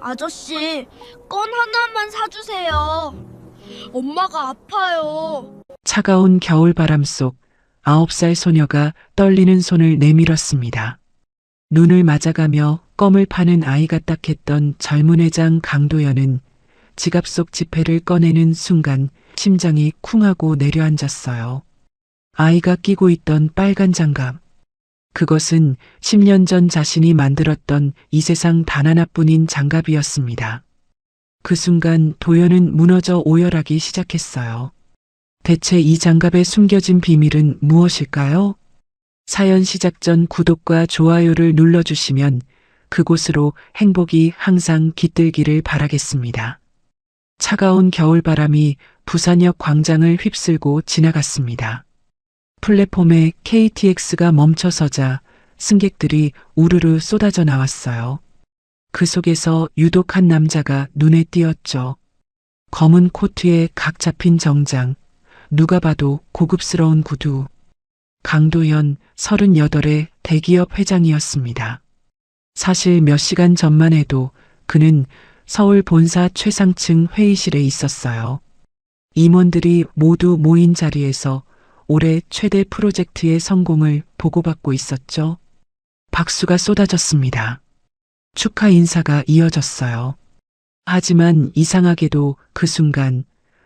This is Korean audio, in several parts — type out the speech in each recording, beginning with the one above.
아저씨, 껌 하나만 사주세요. 엄마가 아파요. 차가운 겨울바람 속 9살 소녀가 떨리는 손을 내밀었습니다. 눈을 맞아가며 껌을 파는 아이 같다 했던 젊은 회장 강도연은 지갑 속 지폐를 꺼내는 순간 심장이 쿵하고 내려앉았어요. 아이가 끼고 있던 빨간 장갑. 그것은 10년 전 자신이 만들었던 이 세상 단 하나뿐인 장갑이었습니다. 그 순간 도연은 무너져 오열하기 시작했어요. 대체 이 장갑에 숨겨진 비밀은 무엇일까요? 사연 시작 전 구독과 좋아요를 눌러주시면 그곳으로 행복이 항상 깃들기를 바라겠습니다. 차가운 겨울바람이 부산역 광장을 휩쓸고 지나갔습니다. 플랫폼에 KTX가 멈춰서자 승객들이 우르르 쏟아져 나왔어요. 그 속에서 유독 한 남자가 눈에 띄었죠. 검은 코트에 각 잡힌 정장, 누가 봐도 고급스러운 구두. 강도연 38의 대기업 회장이었습니다. 사실 몇 시간 전만 해도 그는 서울 본사 최상층 회의실에 있었어요. 임원들이 모두 모인 자리에서 올해 최대 프로젝트의 성공을 보고받고 있었죠. 박수가 쏟아졌습니다. 축하 인사가 이어졌어요. 하지만 이상하게도 그 순간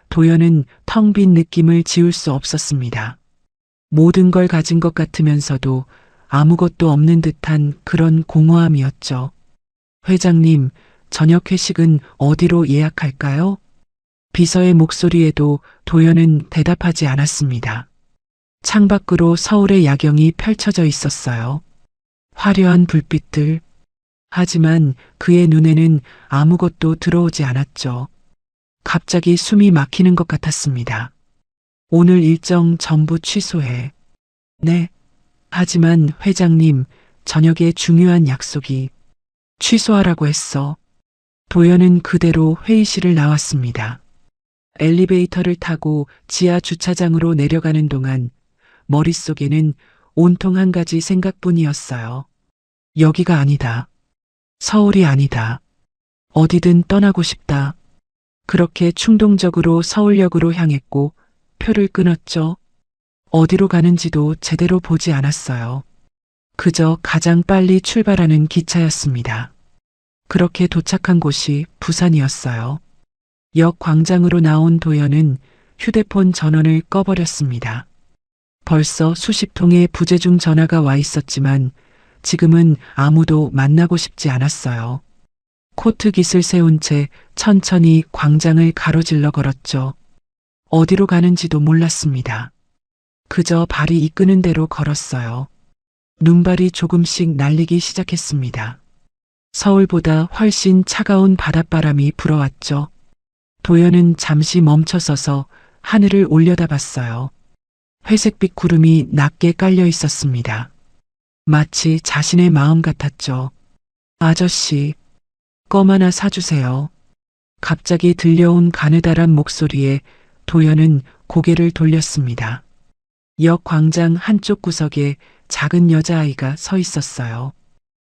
도연은 텅 빈 느낌을 지울 수 없었습니다. 모든 걸 가진 것 같으면서도 아무것도 없는 듯한 그런 공허함이었죠. 회장님, 저녁 회식은 어디로 예약할까요? 비서의 목소리에도 도연은 대답하지 않았습니다. 창밖으로 서울의 야경이 펼쳐져 있었어요. 화려한 불빛들. 하지만 그의 눈에는 아무것도 들어오지 않았죠. 갑자기 숨이 막히는 것 같았습니다. 오늘 일정 전부 취소해. 네. 하지만 회장님, 저녁에 중요한 약속이. 취소하라고 했어. 도연은 그대로 회의실을 나왔습니다. 엘리베이터를 타고 지하 주차장으로 내려가는 동안 머릿속에는 온통 한 가지 생각뿐이었어요. 여기가 아니다. 서울이 아니다. 어디든 떠나고 싶다. 그렇게 충동적으로 서울역으로 향했고 표를 끊었죠. 어디로 가는지도 제대로 보지 않았어요. 그저 가장 빨리 출발하는 기차였습니다. 그렇게 도착한 곳이 부산이었어요. 역 광장으로 나온 도연은 휴대폰 전원을 꺼버렸습니다. 벌써 수십 통의 부재중 전화가 와 있었지만 지금은 아무도 만나고 싶지 않았어요. 코트 깃을 세운 채 천천히 광장을 가로질러 걸었죠. 어디로 가는지도 몰랐습니다. 그저 발이 이끄는 대로 걸었어요. 눈발이 조금씩 날리기 시작했습니다. 서울보다 훨씬 차가운 바닷바람이 불어왔죠. 도연은 잠시 멈춰서서 하늘을 올려다봤어요. 회색빛 구름이 낮게 깔려 있었습니다. 마치 자신의 마음 같았죠. 아저씨, 껌 하나 사주세요. 갑자기 들려온 가느다란 목소리에 도연은 고개를 돌렸습니다. 역 광장 한쪽 구석에 작은 여자아이가 서 있었어요.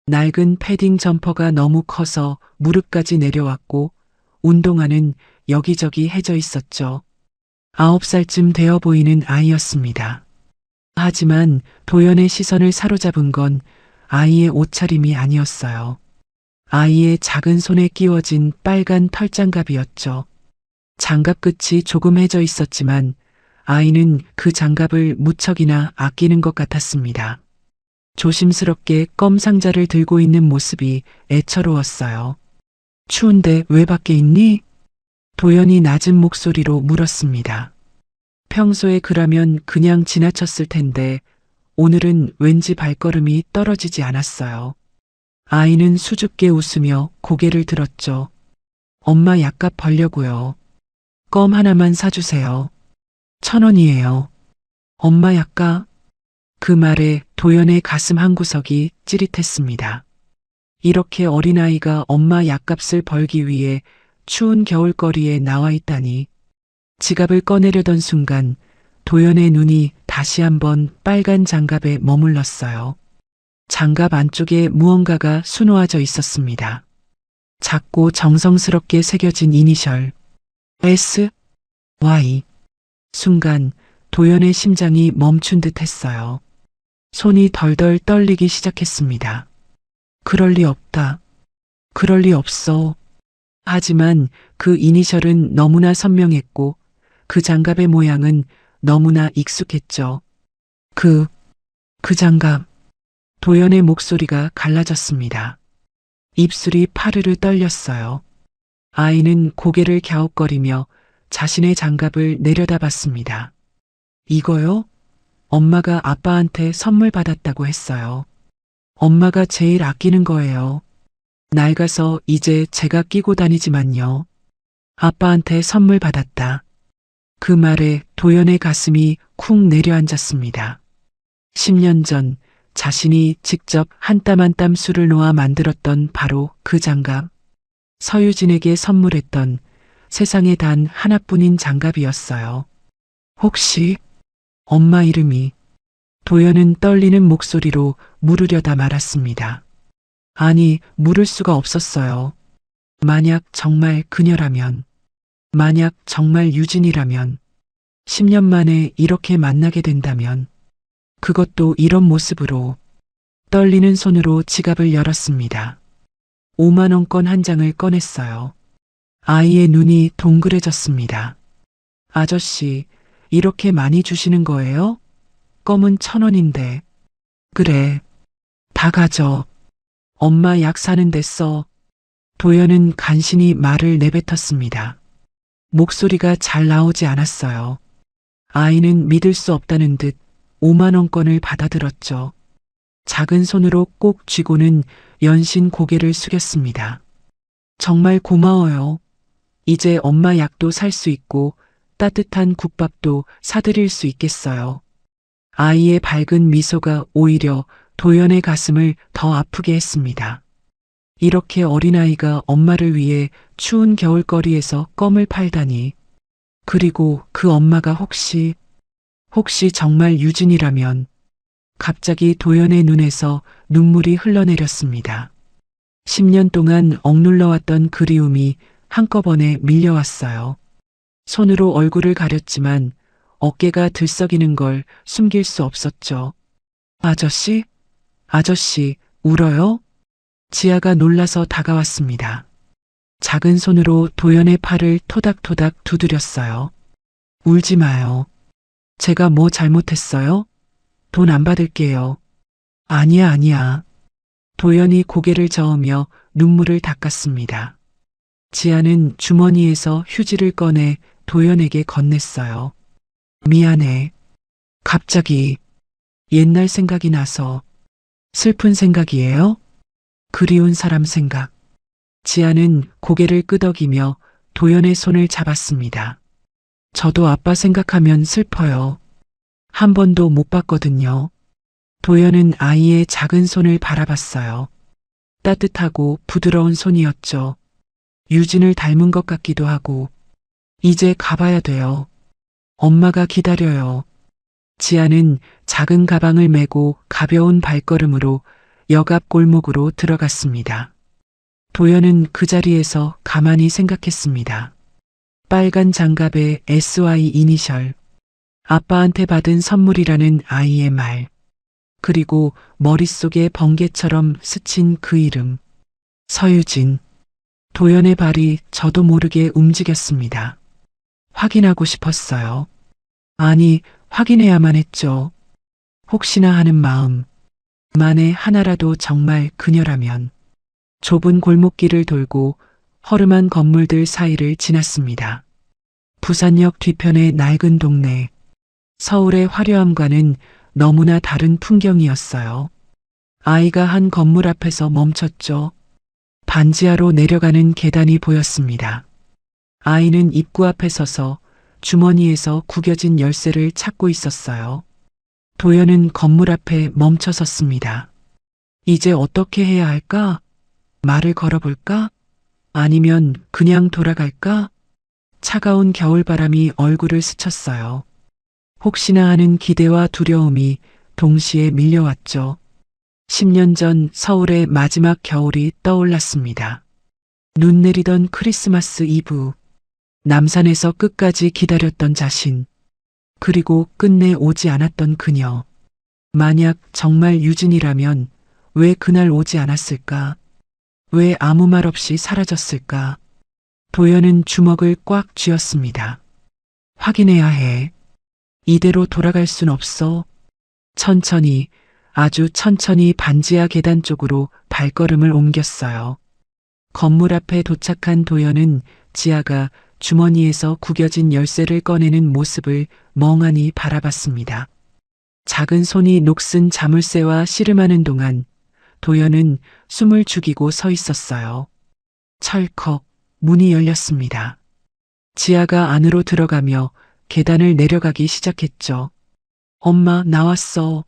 낡은 패딩 점퍼가 너무 커서 무릎까지 내려왔고 운동화는 여기저기 해져 있었죠. 9살쯤 되어 보이는 아이였습니다. 하지만 도연의 시선을 사로잡은 건 아이의 옷차림이 아니었어요. 아이의 작은 손에 끼워진 빨간 털장갑이었죠. 장갑 끝이 조금 해져 있었지만 아이는 그 장갑을 무척이나 아끼는 것 같았습니다. 조심스럽게 껌 상자를 들고 있는 모습이 애처로웠어요. 추운데 왜 밖에 있니? 도연이 낮은 목소리로 물었습니다. 평소에 그라면 그냥 지나쳤을 텐데 오늘은 왠지 발걸음이 떨어지지 않았어요. 아이는 수줍게 웃으며 고개를 들었죠. 엄마 약값 벌려고요. 껌 하나만 사주세요. 1,000원이에요. 엄마 약값? 그 말에 도연의 가슴 한구석이 찌릿했습니다. 이렇게 어린아이가 엄마 약값을 벌기 위해 추운 겨울거리에 나와 있다니. 지갑을 꺼내려던 순간 도연의 눈이 다시 한번 빨간 장갑에 머물렀어요. 장갑 안쪽에 무언가가 수놓아져 있었습니다. 작고 정성스럽게 새겨진 이니셜 S, Y. 순간 도연의 심장이 멈춘 듯 했어요. 손이 덜덜 떨리기 시작했습니다. 그럴 리 없다. 그럴 리 없어. 하지만 그 이니셜은 너무나 선명했고 그 장갑의 모양은 너무나 익숙했죠. 그 장갑. 도연의 목소리가 갈라졌습니다. 입술이 파르르 떨렸어요. 아이는 고개를 갸웃거리며 자신의 장갑을 내려다봤습니다. 이거요? 엄마가 아빠한테 선물 받았다고 했어요. 엄마가 제일 아끼는 거예요. 낡아서 이제 제가 끼고 다니지만요. 아빠한테 선물 받았다. 그 말에 도연의 가슴이 쿵 내려앉았습니다. 10년 전 자신이 직접 한 땀 한 땀 술을 놓아 만들었던 바로 그 장갑. 서유진에게 선물했던 세상에 단 하나뿐인 장갑이었어요. 혹시 엄마 이름이. 도연은 떨리는 목소리로 물으려다 말았습니다. 아니, 물을 수가 없었어요. 만약 정말 그녀라면, 만약 정말 유진이라면, 10년 만에 이렇게 만나게 된다면, 그것도 이런 모습으로. 떨리는 손으로 지갑을 열었습니다. 5만 원권 한 장을 꺼냈어요. 아이의 눈이 동그래졌습니다. 아저씨, 이렇게 많이 주시는 거예요? 껌은 1,000원인데. 그래, 다 가져. 엄마 약 사는 데 써. 도연은 간신히 말을 내뱉었습니다. 목소리가 잘 나오지 않았어요. 아이는 믿을 수 없다는 듯 5만 원권을 받아들었죠. 작은 손으로 꼭 쥐고는 연신 고개를 숙였습니다. 정말 고마워요. 이제 엄마 약도 살 수 있고 따뜻한 국밥도 사드릴 수 있겠어요. 아이의 밝은 미소가 오히려 도연의 가슴을 더 아프게 했습니다. 이렇게 어린아이가 엄마를 위해 추운 겨울거리에서 껌을 팔다니. 그리고 그 엄마가 혹시 정말 유진이라면. 갑자기 도연의 눈에서 눈물이 흘러내렸습니다. 10년 동안 억눌러왔던 그리움이 한꺼번에 밀려왔어요. 손으로 얼굴을 가렸지만 어깨가 들썩이는 걸 숨길 수 없었죠. 아저씨? 아저씨, 울어요? 지아가 놀라서 다가왔습니다. 작은 손으로 도연의 팔을 토닥토닥 두드렸어요. 울지 마요. 제가 뭐 잘못했어요? 돈 안 받을게요. 아니야, 아니야. 도연이 고개를 저으며 눈물을 닦았습니다. 지아는 주머니에서 휴지를 꺼내 도연에게 건넸어요. 미안해. 갑자기 옛날 생각이 나서. 슬픈 생각이에요? 그리운 사람 생각. 지아는 고개를 끄덕이며 도연의 손을 잡았습니다. 저도 아빠 생각하면 슬퍼요. 한 번도 못 봤거든요. 도연은 아이의 작은 손을 바라봤어요. 따뜻하고 부드러운 손이었죠. 유진을 닮은 것 같기도 하고. 이제 가봐야 돼요. 엄마가 기다려요. 지아는 작은 가방을 메고 가벼운 발걸음으로 역 앞 골목으로 들어갔습니다. 도연은 그 자리에서 가만히 생각했습니다. 빨간 장갑에 SY 이니셜. 아빠한테 받은 선물이라는 아이의 말. 그리고 머릿속에 번개처럼 스친 그 이름. 서유진. 도연의 발이 저도 모르게 움직였습니다. 확인하고 싶었어요. 아니, 확인해야만 했죠. 혹시나 하는 마음. 만에 하나라도 정말 그녀라면. 좁은 골목길을 돌고 허름한 건물들 사이를 지났습니다. 부산역 뒤편의 낡은 동네. 서울의 화려함과는 너무나 다른 풍경이었어요. 아이가 한 건물 앞에서 멈췄죠. 반지하로 내려가는 계단이 보였습니다. 아이는 입구 앞에 서서 주머니에서 구겨진 열쇠를 찾고 있었어요. 도연은 건물 앞에 멈춰 섰습니다. 이제 어떻게 해야 할까? 말을 걸어볼까? 아니면 그냥 돌아갈까? 차가운 겨울바람이 얼굴을 스쳤어요. 혹시나 하는 기대와 두려움이 동시에 밀려왔죠. 10년 전 서울의 마지막 겨울이 떠올랐습니다. 눈 내리던 크리스마스 이브. 남산에서 끝까지 기다렸던 자신. 그리고 끝내 오지 않았던 그녀. 만약 정말 유진이라면 왜 그날 오지 않았을까? 왜 아무 말 없이 사라졌을까? 도연은 주먹을 꽉 쥐었습니다. 확인해야 해. 이대로 돌아갈 순 없어. 천천히, 아주 천천히 반지하 계단 쪽으로 발걸음을 옮겼어요. 건물 앞에 도착한 도연은 지아가 주머니에서 구겨진 열쇠를 꺼내는 모습을 멍하니 바라봤습니다. 작은 손이 녹슨 자물쇠와 씨름하는 동안 도연은 숨을 죽이고 서 있었어요. 철컥 문이 열렸습니다. 지아가 안으로 들어가며 계단을 내려가기 시작했죠. 엄마, 나왔어.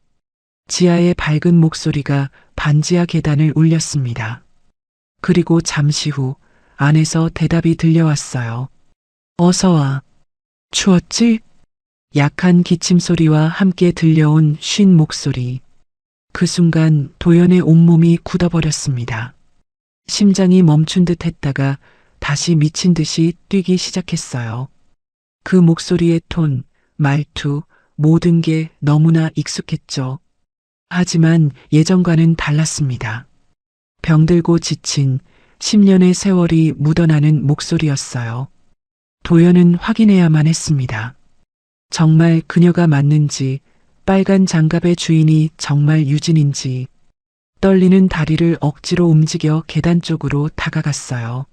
지아의 밝은 목소리가 반지하 계단을 울렸습니다. 그리고 잠시 후 안에서 대답이 들려왔어요. 어서 와. 추웠지? 약한 기침 소리와 함께 들려온 쉰 목소리. 그 순간 도연의 온몸이 굳어버렸습니다. 심장이 멈춘 듯 했다가 다시 미친 듯이 뛰기 시작했어요. 그 목소리의 톤, 말투, 모든 게 너무나 익숙했죠. 하지만 예전과는 달랐습니다. 병들고 지친 10년의 세월이 묻어나는 목소리였어요. 도연은 확인해야만 했습니다. 정말 그녀가 맞는지, 빨간 장갑의 주인이 정말 유진인지. 떨리는 다리를 억지로 움직여 계단 쪽으로 다가갔어요.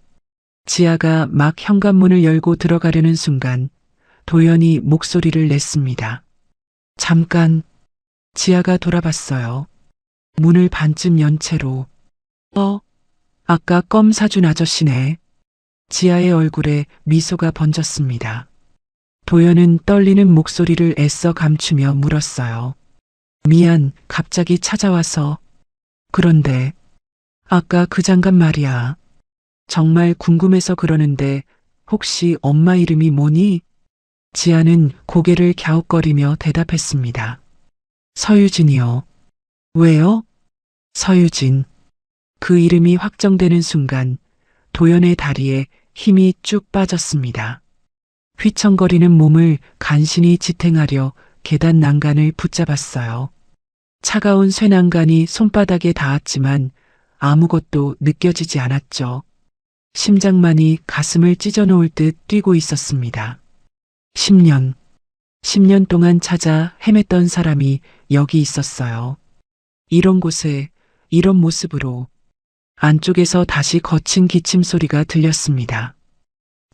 지아가 막 현관문을 열고 들어가려는 순간 도연이 목소리를 냈습니다. 잠깐. 지아가 돌아봤어요. 문을 반쯤 연 채로. 아까 껌 사준 아저씨네. 지아의 얼굴에 미소가 번졌습니다. 도연은 떨리는 목소리를 애써 감추며 물었어요. 미안, 갑자기 찾아와서. 그런데 아까 그 장갑 말이야. 정말 궁금해서 그러는데 혹시 엄마 이름이 뭐니? 지아는 고개를 갸웃거리며 대답했습니다. 서유진이요. 왜요? 서유진. 그 이름이 확정되는 순간 도연의 다리에 힘이 쭉 빠졌습니다. 휘청거리는 몸을 간신히 지탱하려 계단 난간을 붙잡았어요. 차가운 쇠난간이 손바닥에 닿았지만 아무것도 느껴지지 않았죠. 심장만이 가슴을 찢어놓을 듯 뛰고 있었습니다. 10년 동안 찾아 헤맸던 사람이 여기 있었어요. 이런 곳에, 이런 모습으로. 안쪽에서 다시 거친 기침 소리가 들렸습니다.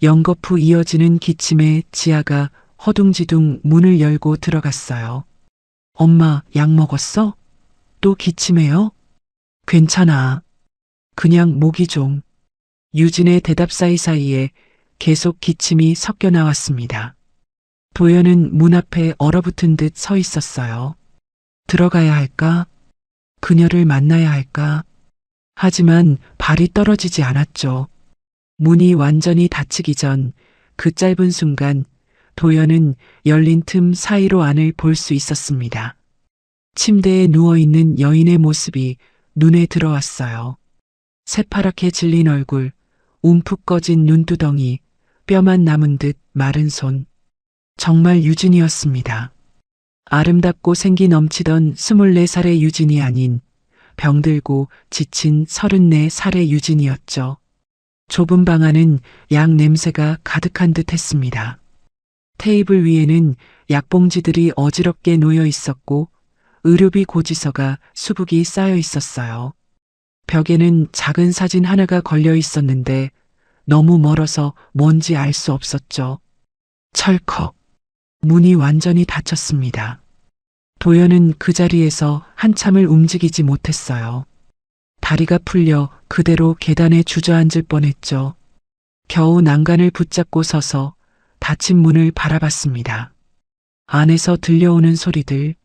연거푸 이어지는 기침에 지아가 허둥지둥 문을 열고 들어갔어요. 엄마, 약 먹었어? 또 기침해요? 괜찮아. 그냥 목이 좀. 유진의 대답 사이사이에 계속 기침이 섞여 나왔습니다. 도연은 문 앞에 얼어붙은 듯 서 있었어요. 들어가야 할까? 그녀를 만나야 할까? 하지만 발이 떨어지지 않았죠. 문이 완전히 닫히기 전 그 짧은 순간 도연은 열린 틈 사이로 안을 볼 수 있었습니다. 침대에 누워있는 여인의 모습이 눈에 들어왔어요. 새파랗게 질린 얼굴, 움푹 꺼진 눈두덩이, 뼈만 남은 듯 마른 손. 정말 유진이었습니다. 아름답고 생기 넘치던 24살의 유진이 아닌 병들고 지친 34살의 유진이었죠. 좁은 방 안은 약 냄새가 가득한 듯 했습니다. 테이블 위에는 약봉지들이 어지럽게 놓여 있었고 의료비 고지서가 수북이 쌓여 있었어요. 벽에는 작은 사진 하나가 걸려 있었는데 너무 멀어서 뭔지 알 수 없었죠. 철컥. 문이 완전히 닫혔습니다. 도연은 그 자리에서 한참을 움직이지 못했어요. 다리가 풀려 그대로 계단에 주저앉을 뻔했죠. 겨우 난간을 붙잡고 서서 닫힌 문을 바라봤습니다. 안에서 들려오는 소리들,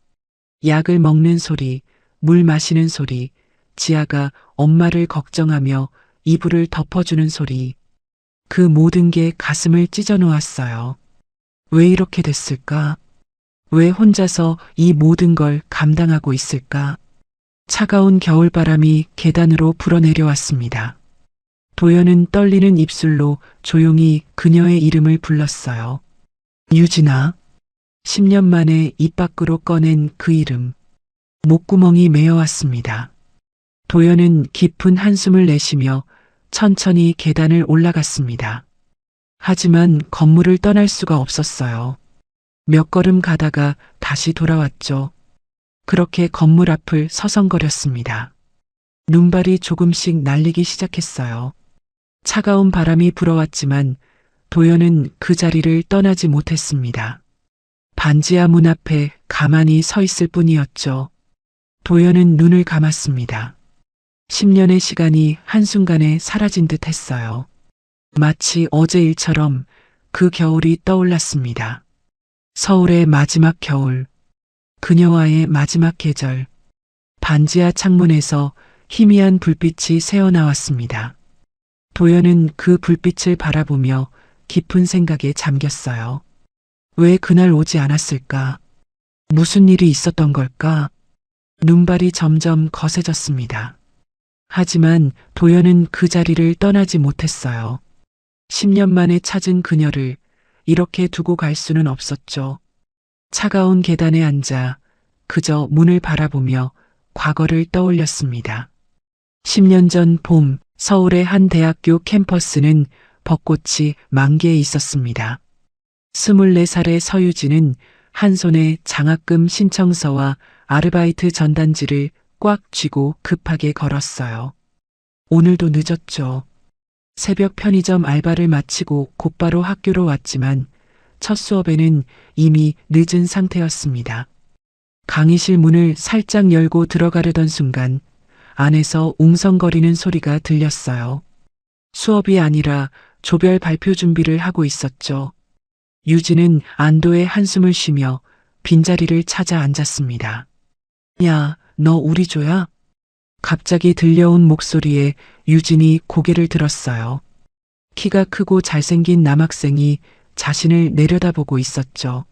약을 먹는 소리, 물 마시는 소리, 지아가 엄마를 걱정하며 이불을 덮어주는 소리. 그 모든 게 가슴을 찢어 놓았어요. 왜 이렇게 됐을까? 왜 혼자서 이 모든 걸 감당하고 있을까? 차가운 겨울바람이 계단으로 불어내려왔습니다. 도연은 떨리는 입술로 조용히 그녀의 이름을 불렀어요. 유진아. 10년 만에 입 밖으로 꺼낸 그 이름. 목구멍이 메어왔습니다. 도연은 깊은 한숨을 내쉬며 천천히 계단을 올라갔습니다. 하지만 건물을 떠날 수가 없었어요. 몇 걸음 가다가 다시 돌아왔죠. 그렇게 건물 앞을 서성거렸습니다. 눈발이 조금씩 날리기 시작했어요. 차가운 바람이 불어왔지만 도연은 그 자리를 떠나지 못했습니다. 반지하 문 앞에 가만히 서 있을 뿐이었죠. 도연은 눈을 감았습니다. 10년의 시간이 한순간에 사라진 듯 했어요. 마치 어제 일처럼 그 겨울이 떠올랐습니다. 서울의 마지막 겨울, 그녀와의 마지막 계절, 반지하 창문에서 희미한 불빛이 새어나왔습니다. 도연은 그 불빛을 바라보며 깊은 생각에 잠겼어요. 왜 그날 오지 않았을까? 무슨 일이 있었던 걸까? 눈발이 점점 거세졌습니다. 하지만 도연은 그 자리를 떠나지 못했어요. 10년 만에 찾은 그녀를 이렇게 두고 갈 수는 없었죠. 차가운 계단에 앉아 그저 문을 바라보며 과거를 떠올렸습니다. 10년 전 봄, 서울의 한 대학교 캠퍼스는 벚꽃이 만개해 있었습니다. 24살의 서유진은 한 손에 장학금 신청서와 아르바이트 전단지를 꽉 쥐고 급하게 걸었어요. 오늘도 늦었죠. 새벽 편의점 알바를 마치고 곧바로 학교로 왔지만 첫 수업에는 이미 늦은 상태였습니다. 강의실 문을 살짝 열고 들어가려던 순간 안에서 웅성거리는 소리가 들렸어요. 수업이 아니라 조별 발표 준비를 하고 있었죠. 유진은 안도의 한숨을 쉬며 빈자리를 찾아 앉았습니다. 야, 너 우리 조야? 갑자기 들려온 목소리에 유진이 고개를 들었어요. 키가 크고 잘생긴 남학생이 자신을 내려다보고 있었죠.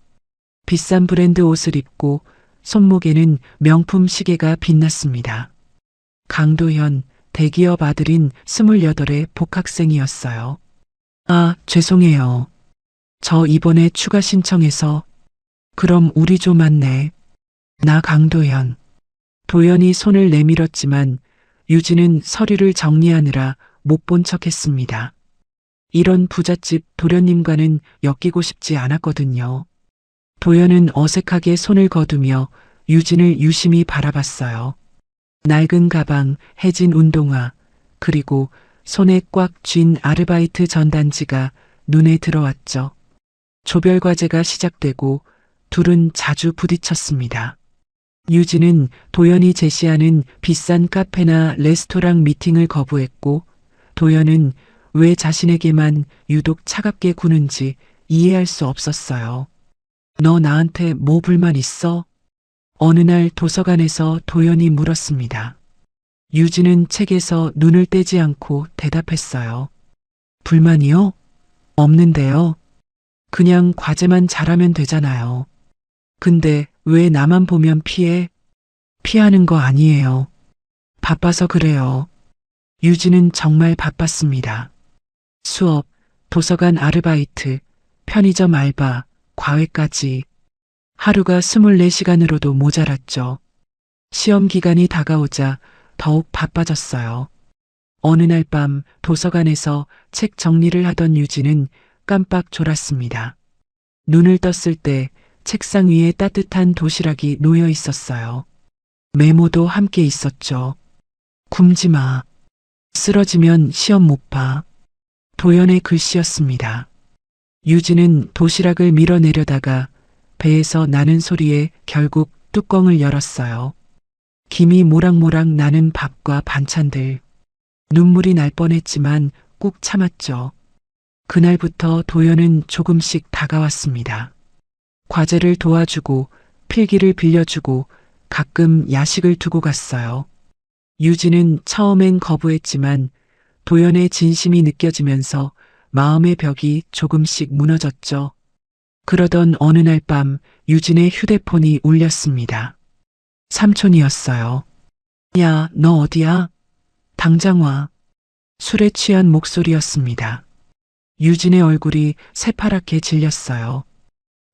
비싼 브랜드 옷을 입고 손목에는 명품 시계가 빛났습니다. 강도현, 대기업 아들인 28의 복학생이었어요. 아, 죄송해요. 저 이번에 추가 신청해서. 그럼 우리 조 맞네. 나 강도현. 도연이 손을 내밀었지만 유진은 서류를 정리하느라 못 본 척했습니다. 이런 부잣집 도련님과는 엮이고 싶지 않았거든요. 도연은 어색하게 손을 거두며 유진을 유심히 바라봤어요. 낡은 가방, 해진 운동화, 그리고 손에 꽉 쥔 아르바이트 전단지가 눈에 들어왔죠. 조별 과제가 시작되고 둘은 자주 부딪혔습니다. 유진은 도연이 제시하는 비싼 카페나 레스토랑 미팅을 거부했고 도연은 왜 자신에게만 유독 차갑게 구는지 이해할 수 없었어요. 너 나한테 뭐 불만 있어? 어느 날 도서관에서 도연이 물었습니다. 유진은 책에서 눈을 떼지 않고 대답했어요. 불만이요? 없는데요. 그냥 과제만 잘하면 되잖아요. 근데 왜 나만 보면 피해? 피하는 거 아니에요. 바빠서 그래요. 유진은 정말 바빴습니다. 수업, 도서관 아르바이트, 편의점 알바, 과외까지. 하루가 24시간으로도 모자랐죠. 시험 기간이 다가오자 더욱 바빠졌어요. 어느 날 밤 도서관에서 책 정리를 하던 유진은 깜빡 졸았습니다. 눈을 떴을 때 책상 위에 따뜻한 도시락이 놓여 있었어요. 메모도 함께 있었죠. 굶지 마. 쓰러지면 시험 못 봐. 도연의 글씨였습니다. 유진은 도시락을 밀어내려다가 배에서 나는 소리에 결국 뚜껑을 열었어요. 김이 모락모락 나는 밥과 반찬들. 눈물이 날 뻔했지만 꾹 참았죠. 그날부터 도연은 조금씩 다가왔습니다. 과제를 도와주고 필기를 빌려주고 가끔 야식을 두고 갔어요. 유진은 처음엔 거부했지만 도연의 진심이 느껴지면서 마음의 벽이 조금씩 무너졌죠. 그러던 어느 날 밤 유진의 휴대폰이 울렸습니다. 삼촌이었어요. 야, 너 어디야? 당장 와. 술에 취한 목소리였습니다. 유진의 얼굴이 새파랗게 질렸어요.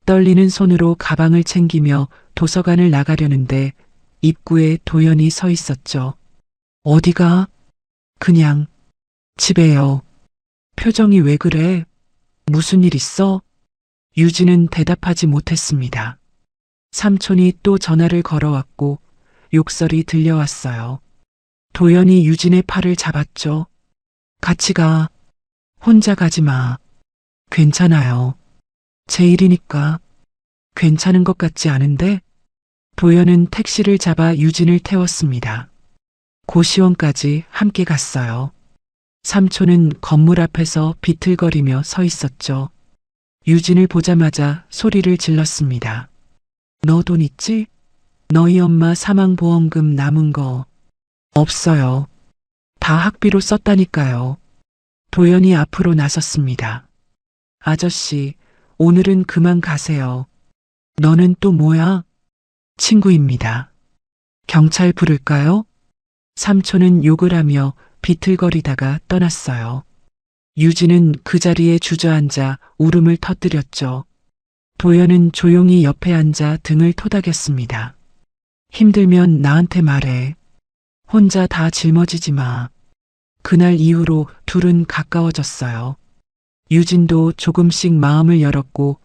떨리는 손으로 가방을 챙기며 도서관을 나가려는데 입구에 도연이 서 있었죠. 어디가? 그냥 집에요. 표정이 왜 그래? 무슨 일 있어? 유진은 대답하지 못했습니다. 삼촌이 또 전화를 걸어왔고 욕설이 들려왔어요. 도연이 유진의 팔을 잡았죠. 같이 가. 혼자 가지 마. 괜찮아요. 제 일이니까. 괜찮은 것 같지 않은데? 도연은 택시를 잡아 유진을 태웠습니다. 고시원까지 함께 갔어요. 삼촌은 건물 앞에서 비틀거리며 서 있었죠. 유진을 보자마자 소리를 질렀습니다. 너 돈 있지? 너희 엄마 사망보험금 남은 거 없어요. 다 학비로 썼다니까요. 도연이 앞으로 나섰습니다. 아저씨, 오늘은 그만 가세요. 너는 또 뭐야? 친구입니다. 경찰 부를까요? 삼촌은 욕을 하며 비틀거리다가 떠났어요. 유진은 그 자리에 주저앉아 울음을 터뜨렸죠. 도연은 조용히 옆에 앉아 등을 토닥였습니다. 힘들면 나한테 말해. 혼자 다 짊어지지 마. 그날 이후로 둘은 가까워졌어요. 유진도 조금씩 마음을 열었고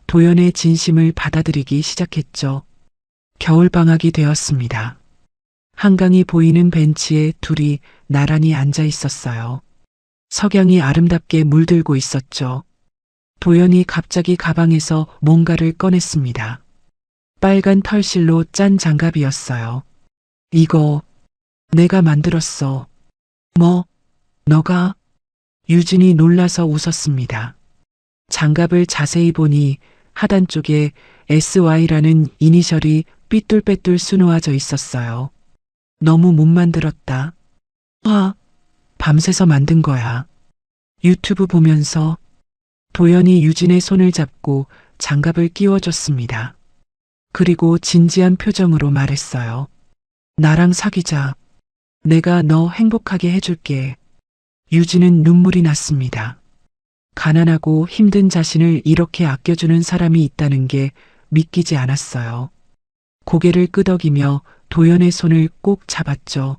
도연의 진심을 받아들이기 시작했죠. 겨울방학이 되었습니다. 한강이 보이는 벤치에 둘이 나란히 앉아 있었어요. 석양이 아름답게 물들고 있었죠. 도연이 갑자기 가방에서 뭔가를 꺼냈습니다. 빨간 털실로 짠 장갑이었어요. 이거 내가 만들었어. 뭐? 너가? 유진이 놀라서 웃었습니다. 장갑을 자세히 보니 하단 쪽에 SY라는 이니셜이 삐뚤빼뚤 수놓아져 있었어요. 너무 못 만들었다. 밤새서 만든 거야. 유튜브 보면서. 도연이 유진의 손을 잡고 장갑을 끼워줬습니다. 그리고 진지한 표정으로 말했어요. 나랑 사귀자. 내가 너 행복하게 해줄게. 유진은 눈물이 났습니다. 가난하고 힘든 자신을 이렇게 아껴주는 사람이 있다는 게 믿기지 않았어요. 고개를 끄덕이며 도연의 손을 꼭 잡았죠.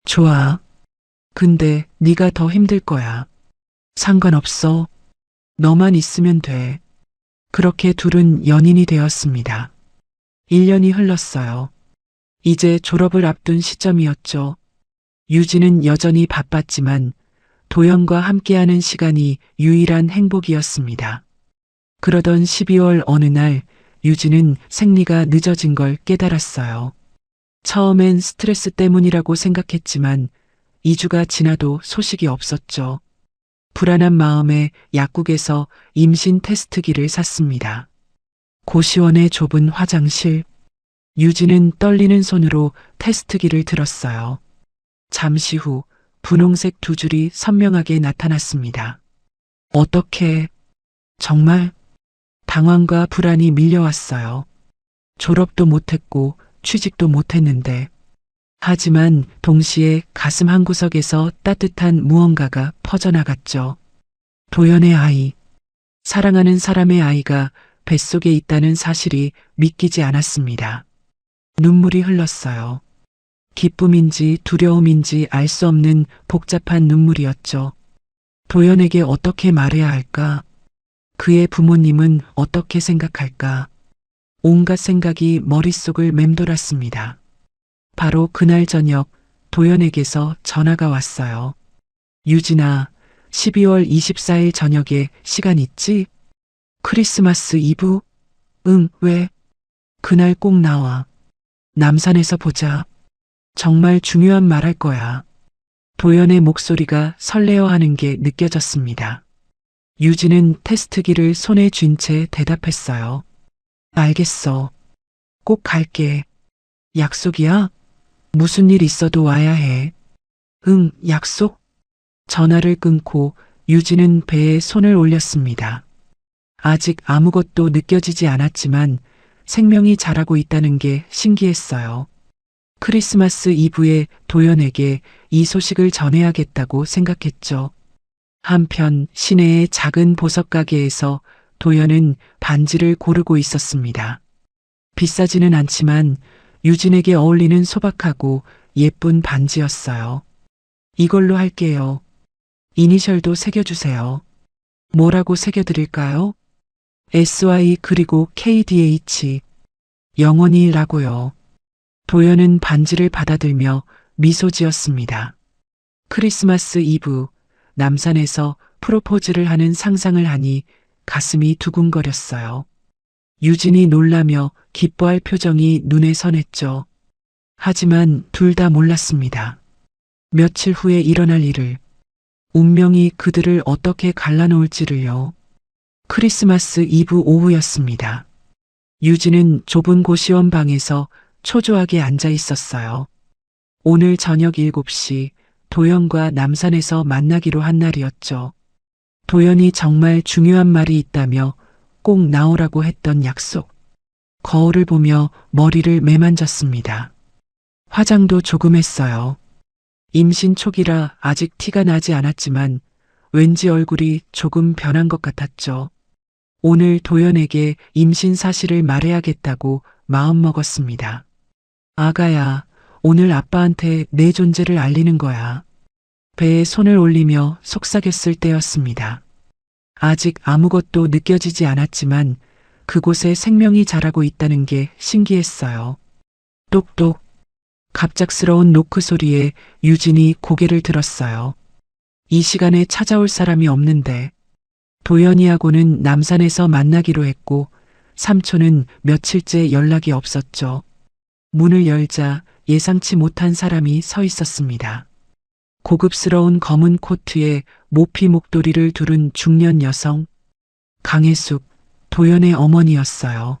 좋아. 근데 네가 더 힘들 거야. 상관없어. 너만 있으면 돼. 그렇게 둘은 연인이 되었습니다. 1년이 흘렀어요. 이제 졸업을 앞둔 시점이었죠. 유진은 여전히 바빴지만 도연과 함께하는 시간이 유일한 행복이었습니다. 그러던 12월 어느 날 유진은 생리가 늦어진 걸 깨달았어요. 처음엔 스트레스 때문이라고 생각했지만 2주가 지나도 소식이 없었죠. 불안한 마음에 약국에서 임신 테스트기를 샀습니다. 고시원의 좁은 화장실. 유진은 떨리는 손으로 테스트기를 들었어요. 잠시 후 분홍색 두 줄이 선명하게 나타났습니다. 어떻게? 정말? 당황과 불안이 밀려왔어요. 졸업도 못했고 취직도 못했는데. 하지만 동시에 가슴 한구석에서 따뜻한 무언가가 퍼져나갔죠. 도연의 아이. 사랑하는 사람의 아이가 뱃속에 있다는 사실이 믿기지 않았습니다. 눈물이 흘렀어요. 기쁨인지 두려움인지 알 수 없는 복잡한 눈물이었죠. 도연에게 어떻게 말해야 할까? 그의 부모님은 어떻게 생각할까? 온갖 생각이 머릿속을 맴돌았습니다. 바로 그날 저녁 도연에게서 전화가 왔어요. 유진아, 12월 24일 저녁에 시간 있지? 크리스마스 이브? 응, 왜? 그날 꼭 나와. 남산에서 보자. 정말 중요한 말 할 거야. 도연의 목소리가 설레어하는 게 느껴졌습니다. 유진은 테스트기를 손에 쥔 채 대답했어요. 알겠어. 꼭 갈게. 약속이야? 무슨 일 있어도 와야 해. 응, 약속. 전화를 끊고 유진은 배에 손을 올렸습니다. 아직 아무것도 느껴지지 않았지만 생명이 자라고 있다는 게 신기했어요. 크리스마스 이브에 도연에게 이 소식을 전해야겠다고 생각했죠. 한편 시내의 작은 보석 가게에서 도연은 반지를 고르고 있었습니다. 비싸지는 않지만 유진에게 어울리는 소박하고 예쁜 반지였어요. 이걸로 할게요. 이니셜도 새겨주세요. 뭐라고 새겨드릴까요? SY 그리고 KDH. 영원히라고요. 도연은 반지를 받아들며 미소 지었습니다. 크리스마스 이브, 남산에서 프로포즈를 하는 상상을 하니 가슴이 두근거렸어요. 유진이 놀라며 기뻐할 표정이 눈에 선했죠. 하지만 둘 다 몰랐습니다. 며칠 후에 일어날 일을, 운명이 그들을 어떻게 갈라놓을지를요. 크리스마스 이브 오후였습니다. 유진은 좁은 고시원 방에서 초조하게 앉아 있었어요. 오늘 저녁 7시 도연과 남산에서 만나기로 한 날이었죠. 도연이 정말 중요한 말이 있다며 꼭 나오라고 했던 약속. 거울을 보며 머리를 매만졌습니다. 화장도 조금 했어요. 임신 초기라 아직 티가 나지 않았지만 왠지 얼굴이 조금 변한 것 같았죠. 오늘 도연에게 임신 사실을 말해야겠다고 마음먹었습니다. 아가야, 오늘 아빠한테 내 존재를 알리는 거야. 배에 손을 올리며 속삭였을 때였습니다. 아직 아무것도 느껴지지 않았지만 그곳에 생명이 자라고 있다는 게 신기했어요. 똑똑. 갑작스러운 노크 소리에 유진이 고개를 들었어요. 이 시간에 찾아올 사람이 없는데 도연이하고는 남산에서 만나기로 했고 삼촌은 며칠째 연락이 없었죠. 문을 열자 예상치 못한 사람이 서 있었습니다. 고급스러운 검은 코트에 모피 목도리를 두른 중년 여성. 강혜숙, 도연의 어머니였어요.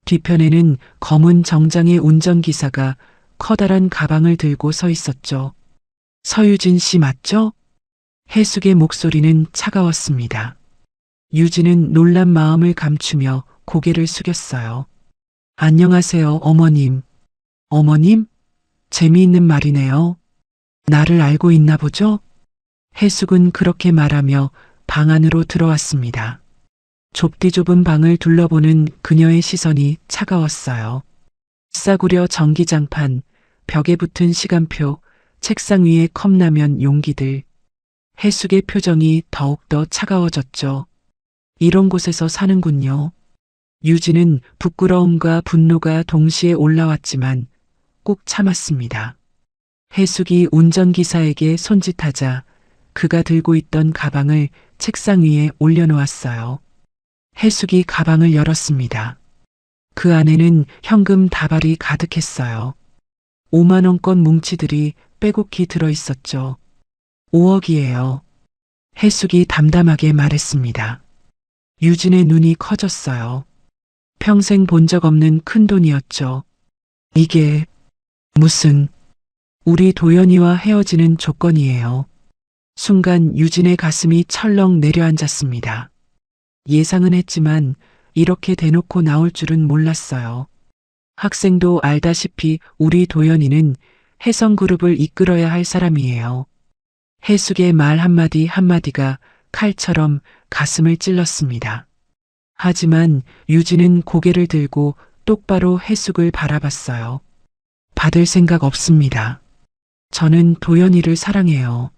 뒤편에는 검은 정장의 운전기사가 커다란 가방을 들고 서 있었죠. 서유진 씨 맞죠? 혜숙의 목소리는 차가웠습니다. 유진은 놀란 마음을 감추며 고개를 숙였어요. 안녕하세요, 어머님. 어머님? 재미있는 말이네요. 나를 알고 있나 보죠? 혜숙은 그렇게 말하며 방 안으로 들어왔습니다. 좁디 좁은 방을 둘러보는 그녀의 시선이 차가웠어요. 싸구려 전기장판, 벽에 붙은 시간표, 책상 위에 컵라면 용기들. 혜숙의 표정이 더욱더 차가워졌죠. 이런 곳에서 사는군요. 유진은 부끄러움과 분노가 동시에 올라왔지만 꼭 참았습니다. 혜숙이 운전기사에게 손짓하자 그가 들고 있던 가방을 책상 위에 올려놓았어요. 혜숙이 가방을 열었습니다. 그 안에는 현금 다발이 가득했어요. 5만 원권 뭉치들이 빼곡히 들어있었죠. 5억이에요. 혜숙이 담담하게 말했습니다. 유진의 눈이 커졌어요. 평생 본 적 없는 큰 돈이었죠. 이게 무슨 우리 도연이와 헤어지는 조건이에요. 순간 유진의 가슴이 철렁 내려앉았습니다. 예상은 했지만 이렇게 대놓고 나올 줄은 몰랐어요. 학생도 알다시피 우리 도연이는 혜성그룹을 이끌어야 할 사람이에요. 혜숙의 말 한마디 한마디가 칼처럼 가슴을 찔렀습니다. 하지만 유진은 고개를 들고 똑바로 혜숙을 바라봤어요. 받을 생각 없습니다. 저는 도연이를 사랑해요.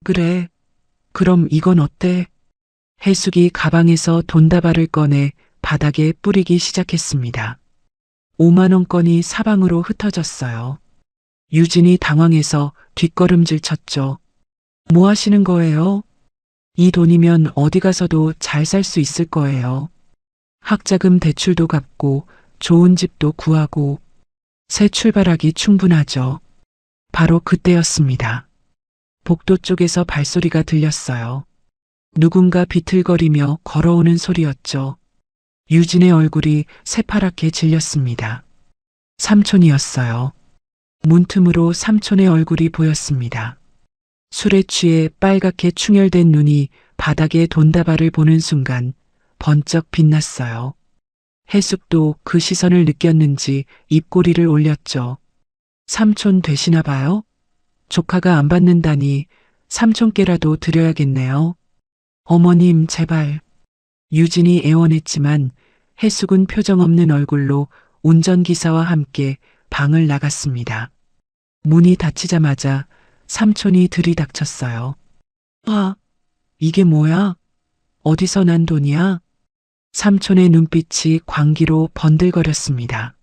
그래, 그럼 이건 어때? 혜숙이 가방에서 돈다발을 꺼내 바닥에 뿌리기 시작했습니다. 5만 원권이 사방으로 흩어졌어요. 유진이 당황해서 뒷걸음질 쳤죠. 뭐 하시는 거예요? 이 돈이면 어디 가서도 잘 살 수 있을 거예요. 학자금 대출도 갚고 좋은 집도 구하고 새 출발하기 충분하죠. 바로 그때였습니다. 복도 쪽에서 발소리가 들렸어요. 누군가 비틀거리며 걸어오는 소리였죠. 유진의 얼굴이 새파랗게 질렸습니다. 삼촌이었어요. 문틈으로 삼촌의 얼굴이 보였습니다. 술에 취해 빨갛게 충혈된 눈이 바닥에 돈다발을 보는 순간 번쩍 빛났어요. 혜숙도 그 시선을 느꼈는지 입꼬리를 올렸죠. 삼촌 되시나 봐요? 조카가 안 받는다니 삼촌께라도 드려야겠네요. 어머님, 제발. 유진이 애원했지만 해숙은 표정 없는 얼굴로 운전기사와 함께 방을 나갔습니다. 문이 닫히자마자 삼촌이 들이닥쳤어요. 아, 이게 뭐야? 어디서 난 돈이야? 삼촌의 눈빛이 광기로 번들거렸습니다.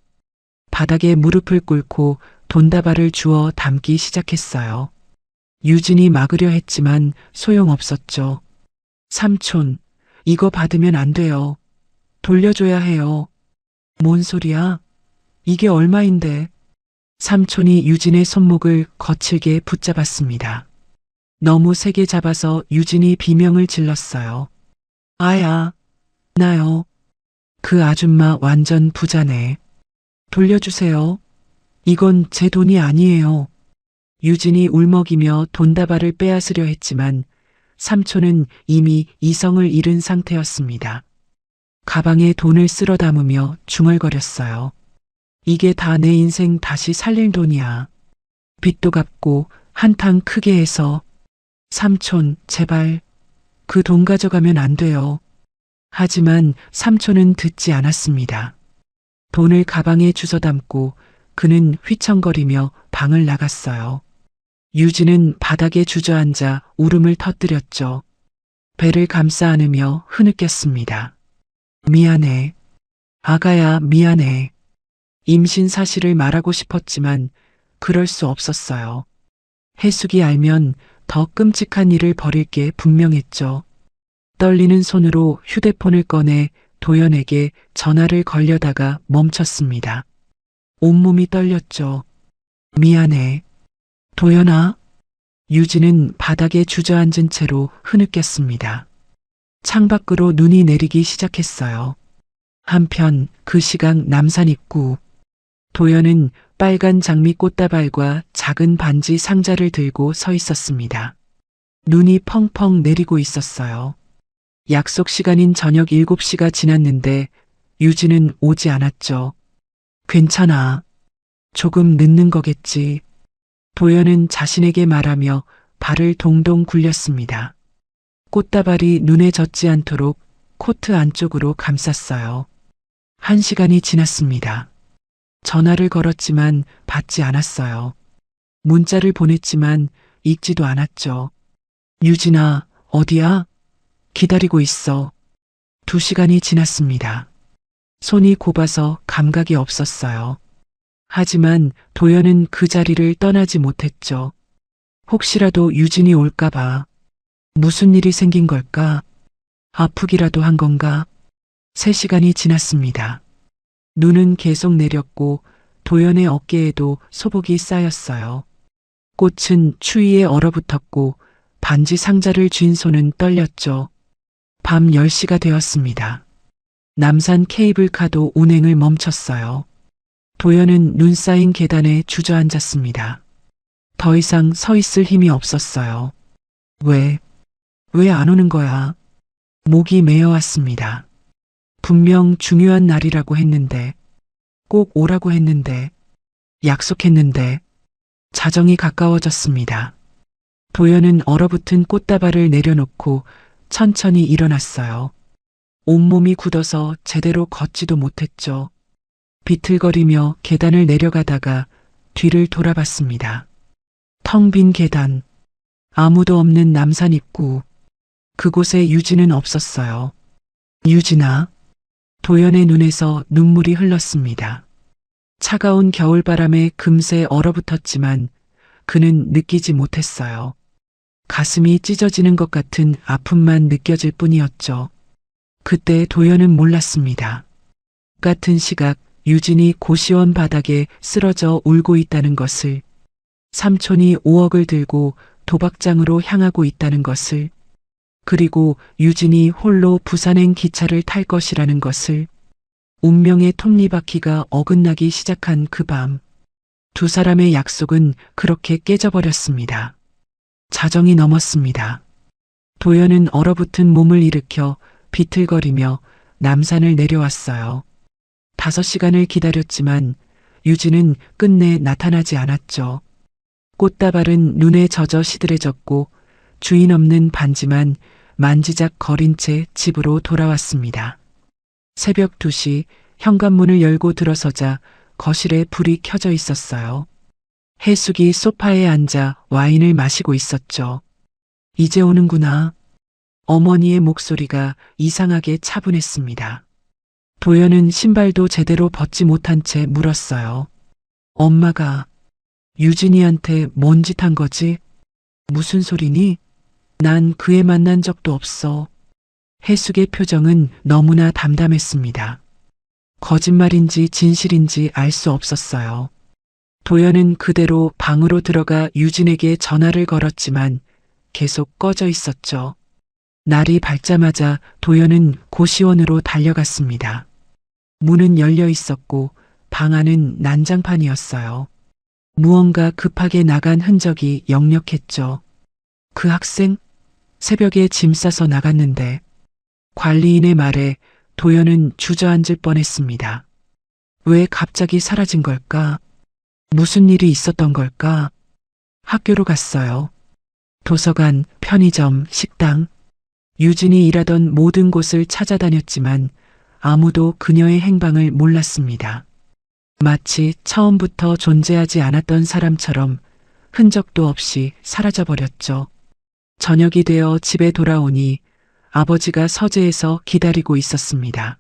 바닥에 무릎을 꿇고 돈다발을 주워 담기 시작했어요. 유진이 막으려 했지만 소용없었죠. 삼촌, 이거 받으면 안 돼요. 돌려줘야 해요. 뭔 소리야? 이게 얼마인데? 삼촌이 유진의 손목을 거칠게 붙잡았습니다. 너무 세게 잡아서 유진이 비명을 질렀어요. 아야, 나요. 그 아줌마 완전 부자네. 돌려주세요. 이건 제 돈이 아니에요. 유진이 울먹이며 돈다발을 빼앗으려 했지만 삼촌은 이미 이성을 잃은 상태였습니다. 가방에 돈을 쓸어 담으며 중얼거렸어요. 이게 다 내 인생 다시 살릴 돈이야. 빚도 갚고 한탕 크게 해서. 삼촌, 제발. 그 돈 가져가면 안 돼요. 하지만 삼촌은 듣지 않았습니다. 돈을 가방에 주워 담고 그는 휘청거리며 방을 나갔어요. 유진은 바닥에 주저앉아 울음을 터뜨렸죠. 배를 감싸 안으며 흐느꼈습니다. 미안해. 아가야, 미안해. 임신 사실을 말하고 싶었지만 그럴 수 없었어요. 해숙이 알면 더 끔찍한 일을 벌일 게 분명했죠. 떨리는 손으로 휴대폰을 꺼내 도연에게 전화를 걸려다가 멈췄습니다. 온몸이 떨렸죠. 미안해. 도연아? 유진은 바닥에 주저앉은 채로 흐느꼈습니다. 창밖으로 눈이 내리기 시작했어요. 한편 그 시각 남산 입구. 도연은 빨간 장미 꽃다발과 작은 반지 상자를 들고 서 있었습니다. 눈이 펑펑 내리고 있었어요. 약속 시간인 저녁 7시가 지났는데 유진은 오지 않았죠. 괜찮아. 조금 늦는 거겠지. 도연은 자신에게 말하며 발을 동동 굴렸습니다. 꽃다발이 눈에 젖지 않도록 코트 안쪽으로 감쌌어요. 1시간이 지났습니다. 전화를 걸었지만 받지 않았어요. 문자를 보냈지만 읽지도 않았죠. 유진아, 어디야? 기다리고 있어. 2시간이 지났습니다. 손이 곱아서 감각이 없었어요. 하지만 도연은 그 자리를 떠나지 못했죠. 혹시라도 유진이 올까봐. 무슨 일이 생긴 걸까? 아프기라도 한 건가? 3시간이 지났습니다. 눈은 계속 내렸고 도연의 어깨에도 소복이 쌓였어요. 꽃은 추위에 얼어붙었고 반지 상자를 쥔 손은 떨렸죠. 밤 10시가 되었습니다. 남산 케이블카도 운행을 멈췄어요. 도연은 눈 쌓인 계단에 주저앉았습니다. 더 이상 서 있을 힘이 없었어요. 왜 안 오는 거야? 목이 메어왔습니다. 분명 중요한 날이라고 했는데, 꼭 오라고 했는데, 약속했는데, 자정이 가까워졌습니다. 도연은 얼어붙은 꽃다발을 내려놓고 천천히 일어났어요. 온몸이 굳어서 제대로 걷지도 못했죠. 비틀거리며 계단을 내려가다가 뒤를 돌아봤습니다. 텅 빈 계단, 아무도 없는 남산 입구, 그곳에 유진은 없었어요. 유진아, 도연의 눈에서 눈물이 흘렀습니다. 차가운 겨울바람에 금세 얼어붙었지만 그는 느끼지 못했어요. 가슴이 찢어지는 것 같은 아픔만 느껴질 뿐이었죠. 그때 도연은 몰랐습니다. 같은 시각 유진이 고시원 바닥에 쓰러져 울고 있다는 것을, 삼촌이 5억을 들고 도박장으로 향하고 있다는 것을, 그리고 유진이 홀로 부산행 기차를 탈 것이라는 것을, 운명의 톱니바퀴가 어긋나기 시작한 그 밤, 두 사람의 약속은 그렇게 깨져버렸습니다. 자정이 넘었습니다. 도연은 얼어붙은 몸을 일으켜 비틀거리며 남산을 내려왔어요. 5시간을 기다렸지만 유진은 끝내 나타나지 않았죠. 꽃다발은 눈에 젖어 시들해졌고 주인 없는 반지만 만지작 거린 채 집으로 돌아왔습니다. 새벽 2시 현관문을 열고 들어서자 거실에 불이 켜져 있었어요. 해숙이 소파에 앉아 와인을 마시고 있었죠. 이제 오는구나. 어머니의 목소리가 이상하게 차분했습니다. 도연은 신발도 제대로 벗지 못한 채 물었어요. 엄마가 유진이한테 뭔 짓 한 거지? 무슨 소리니? 난 그 애 만난 적도 없어. 해숙의 표정은 너무나 담담했습니다. 거짓말인지 진실인지 알 수 없었어요. 도연은 그대로 방으로 들어가 유진에게 전화를 걸었지만 계속 꺼져 있었죠. 날이 밝자마자 도연은 고시원으로 달려갔습니다. 문은 열려 있었고 방 안은 난장판이었어요. 무언가 급하게 나간 흔적이 역력했죠. 그 학생? 새벽에 짐 싸서 나갔는데. 관리인의 말에 도연은 주저앉을 뻔했습니다. 왜 갑자기 사라진 걸까? 무슨 일이 있었던 걸까? 학교로 갔어요. 도서관, 편의점, 식당. 유진이 일하던 모든 곳을 찾아다녔지만 아무도 그녀의 행방을 몰랐습니다. 마치 처음부터 존재하지 않았던 사람처럼 흔적도 없이 사라져버렸죠. 저녁이 되어 집에 돌아오니 아버지가 서재에서 기다리고 있었습니다.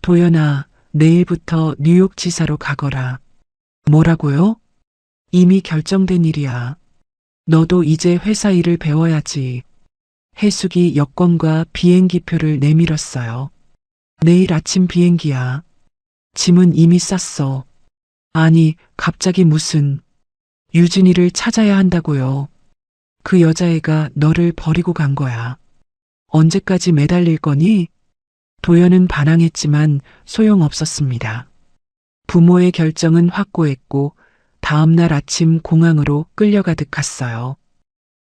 도연아, 내일부터 뉴욕 지사로 가거라. 뭐라고요? 이미 결정된 일이야. 너도 이제 회사 일을 배워야지. 해숙이 여권과 비행기표를 내밀었어요. 내일 아침 비행기야. 짐은 이미 쌌어. 아니, 갑자기 무슨. 유진이를 찾아야 한다고요. 그 여자애가 너를 버리고 간 거야. 언제까지 매달릴 거니? 도연은 반항했지만 소용없었습니다. 부모의 결정은 확고했고 다음 날 아침 공항으로 끌려가듯 갔어요.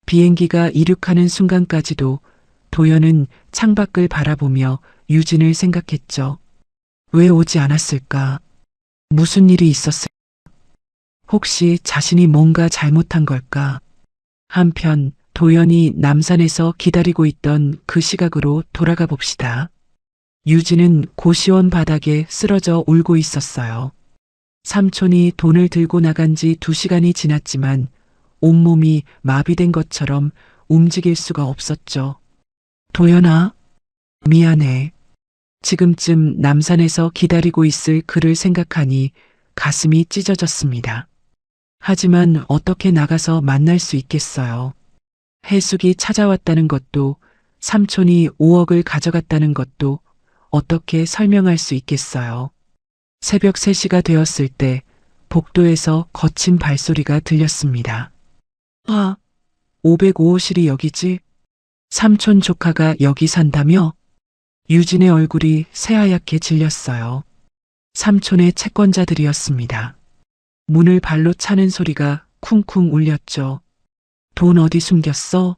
비행기가 이륙하는 순간까지도 도연은 창밖을 바라보며 유진을 생각했죠. 왜 오지 않았을까? 무슨 일이 있었을까? 혹시 자신이 뭔가 잘못한 걸까? 한편 도연이 남산에서 기다리고 있던 그 시각으로 돌아가 봅시다. 유진은 고시원 바닥에 쓰러져 울고 있었어요. 삼촌이 돈을 들고 나간 지 2시간이 지났지만 온몸이 마비된 것처럼 움직일 수가 없었죠. 도연아, 미안해. 지금쯤 남산에서 기다리고 있을 그를 생각하니 가슴이 찢어졌습니다. 하지만 어떻게 나가서 만날 수 있겠어요. 해숙이 찾아왔다는 것도 삼촌이 5억을 가져갔다는 것도 어떻게 설명할 수 있겠어요. 새벽 3시가 되었을 때 복도에서 거친 발소리가 들렸습니다. 505호실이 여기지? 삼촌 조카가 여기 산다며? 유진의 얼굴이 새하얗게 질렸어요. 삼촌의 채권자들이었습니다. 문을 발로 차는 소리가 쿵쿵 울렸죠. 돈 어디 숨겼어?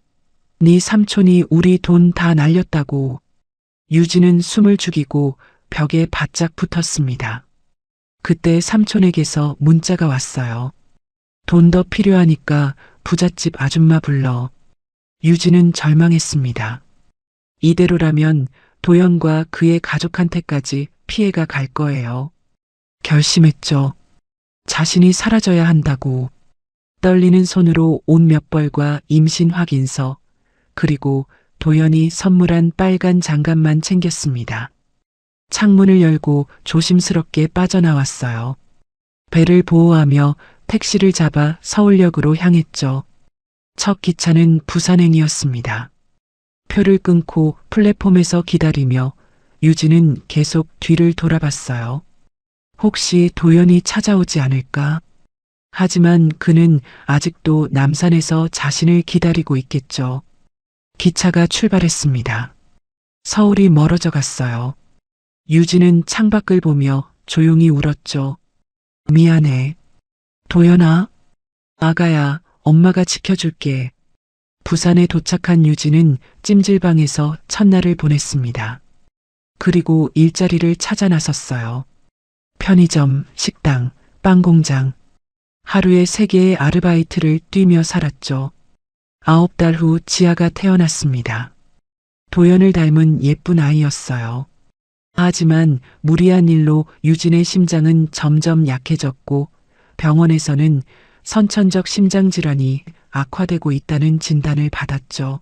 네 삼촌이 우리 돈 다 날렸다고. 유진은 숨을 죽이고 벽에 바짝 붙었습니다. 그때 삼촌에게서 문자가 왔어요. 돈 더 필요하니까 부잣집 아줌마 불러. 유진은 절망했습니다. 이대로라면 도연과 그의 가족한테까지 피해가 갈 거예요. 결심했죠. 자신이 사라져야 한다고. 떨리는 손으로 옷 몇 벌과 임신 확인서, 그리고 도연이 선물한 빨간 장갑만 챙겼습니다. 창문을 열고 조심스럽게 빠져나왔어요. 배를 보호하며 택시를 잡아 서울역으로 향했죠. 첫 기차는 부산행이었습니다. 표를 끊고 플랫폼에서 기다리며 유진은 계속 뒤를 돌아봤어요. 혹시 도연이 찾아오지 않을까? 하지만 그는 아직도 남산에서 자신을 기다리고 있겠죠. 기차가 출발했습니다. 서울이 멀어져 갔어요. 유진은 창밖을 보며 조용히 울었죠. 미안해. 도연아, 아가야, 엄마가 지켜줄게. 부산에 도착한 유진은 찜질방에서 첫날을 보냈습니다. 그리고 일자리를 찾아 나섰어요. 편의점, 식당, 빵 공장. 하루에 3개의 아르바이트를 뛰며 살았죠. 9달 후 지아가 태어났습니다. 도연을 닮은 예쁜 아이였어요. 하지만 무리한 일로 유진의 심장은 점점 약해졌고 병원에서는 선천적 심장질환이 악화되고 있다는 진단을 받았죠.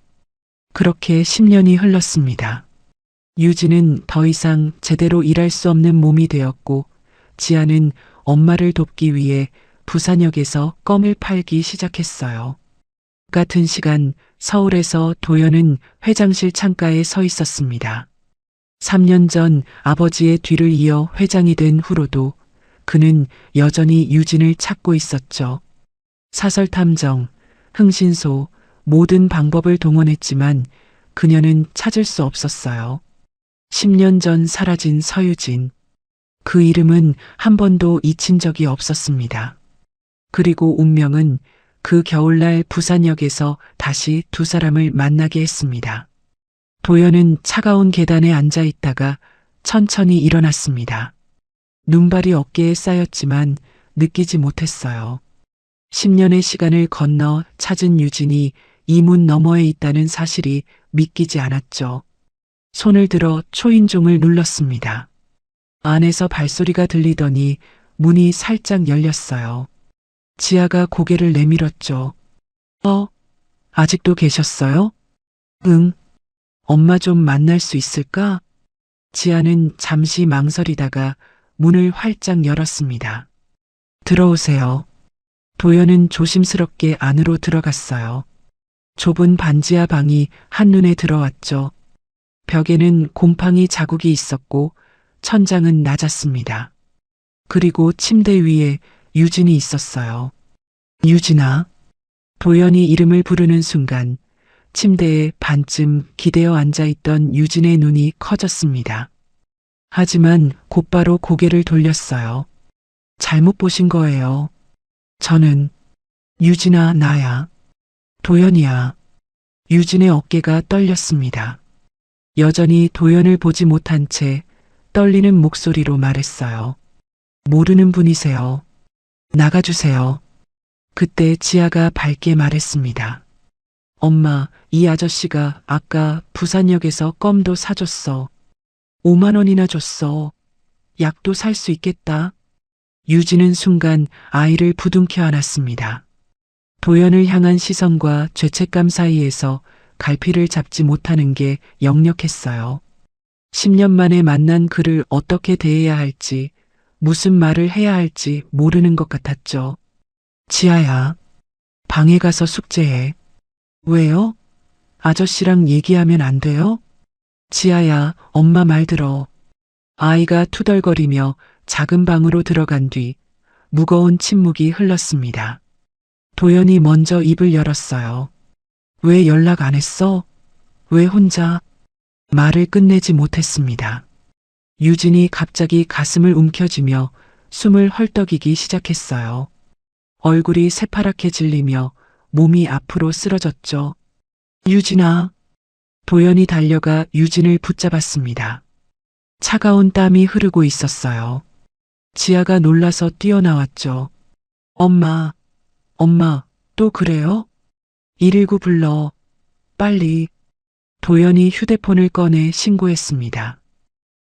그렇게 10년이 흘렀습니다. 유진은 더 이상 제대로 일할 수 없는 몸이 되었고 지아는 엄마를 돕기 위해 부산역에서 껌을 팔기 시작했어요. 같은 시간 서울에서 도연은 회장실 창가에 서 있었습니다. 3년 전 아버지의 뒤를 이어 회장이 된 후로도 그는 여전히 유진을 찾고 있었죠. 사설탐정, 흥신소, 모든 방법을 동원했지만 그녀는 찾을 수 없었어요. 10년 전 사라진 서유진. 그 이름은 한 번도 잊힌 적이 없었습니다. 그리고 운명은 그 겨울날 부산역에서 다시 두 사람을 만나게 했습니다. 도연은 차가운 계단에 앉아 있다가 천천히 일어났습니다. 눈발이 어깨에 쌓였지만 느끼지 못했어요. 10년의 시간을 건너 찾은 유진이 이 문 너머에 있다는 사실이 믿기지 않았죠. 손을 들어 초인종을 눌렀습니다. 안에서 발소리가 들리더니 문이 살짝 열렸어요. 지아가 고개를 내밀었죠. 아직도 계셨어요? 응. 엄마 좀 만날 수 있을까? 지아는 잠시 망설이다가 문을 활짝 열었습니다. 들어오세요. 도연은 조심스럽게 안으로 들어갔어요. 좁은 반지하 방이 한눈에 들어왔죠. 벽에는 곰팡이 자국이 있었고 천장은 낮았습니다. 그리고 침대 위에 유진이 있었어요. 유진아. 도연이 이름을 부르는 순간 침대에 반쯤 기대어 앉아있던 유진의 눈이 커졌습니다. 하지만 곧바로 고개를 돌렸어요. 잘못 보신 거예요. 저는 유진아, 나야. 도연이야. 유진의 어깨가 떨렸습니다. 여전히 도연을 보지 못한 채 떨리는 목소리로 말했어요. 모르는 분이세요. 나가주세요. 그때 지아가 밝게 말했습니다. 엄마, 이 아저씨가 아까 부산역에서 껌도 사줬어. 5만 원이나 줬어. 약도 살 수 있겠다. 유진은 순간 아이를 부둥켜 안았습니다. 도연을 향한 시선과 죄책감 사이에서 갈피를 잡지 못하는 게 역력했어요. 10년 만에 만난 그를 어떻게 대해야 할지, 무슨 말을 해야 할지 모르는 것 같았죠. 지아야, 방에 가서 숙제해. 왜요? 아저씨랑 얘기하면 안 돼요? 지아야, 엄마 말 들어. 아이가 투덜거리며 작은 방으로 들어간 뒤 무거운 침묵이 흘렀습니다. 도연이 먼저 입을 열었어요. 왜 연락 안 했어? 왜 혼자? 말을 끝내지 못했습니다. 유진이 갑자기 가슴을 움켜쥐며 숨을 헐떡이기 시작했어요. 얼굴이 새파랗게 질리며 몸이 앞으로 쓰러졌죠. 유진아. 도연이 달려가 유진을 붙잡았습니다. 차가운 땀이 흐르고 있었어요. 지아가 놀라서 뛰어나왔죠. 엄마, 또 그래요? 119 불러. 빨리. 도연이 휴대폰을 꺼내 신고했습니다.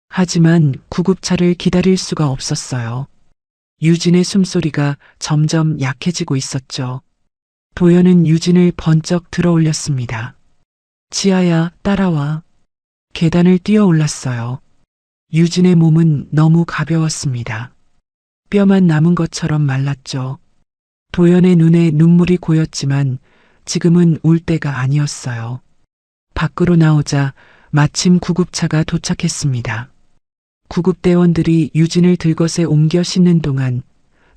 하지만 구급차를 기다릴 수가 없었어요. 유진의 숨소리가 점점 약해지고 있었죠. 도연은 유진을 번쩍 들어 올렸습니다. 지아야, 따라와. 계단을 뛰어 올랐어요. 유진의 몸은 너무 가벼웠습니다. 뼈만 남은 것처럼 말랐죠. 도연의 눈에 눈물이 고였지만 지금은 울 때가 아니었어요. 밖으로 나오자 마침 구급차가 도착했습니다. 구급대원들이 유진을 들것에 옮겨 싣는 동안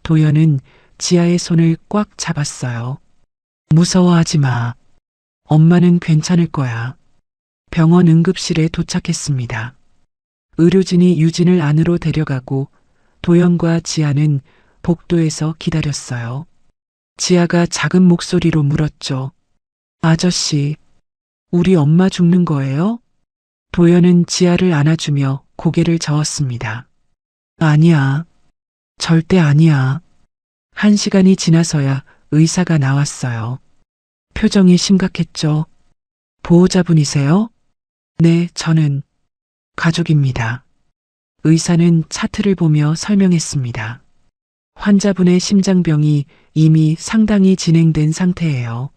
도연은 지아의 손을 꽉 잡았어요. 무서워하지 마. 엄마는 괜찮을 거야. 병원 응급실에 도착했습니다. 의료진이 유진을 안으로 데려가고 도연과 지아는 복도에서 기다렸어요. 지아가 작은 목소리로 물었죠. 아저씨, 우리 엄마 죽는 거예요? 도연은 지아를 안아주며 고개를 저었습니다. 아니야. 절대 아니야. 1시간이 지나서야 의사가 나왔어요. 표정이 심각했죠. 보호자분이세요? 네, 저는 가족입니다. 의사는 차트를 보며 설명했습니다. 환자분의 심장병이 이미 상당히 진행된 상태예요.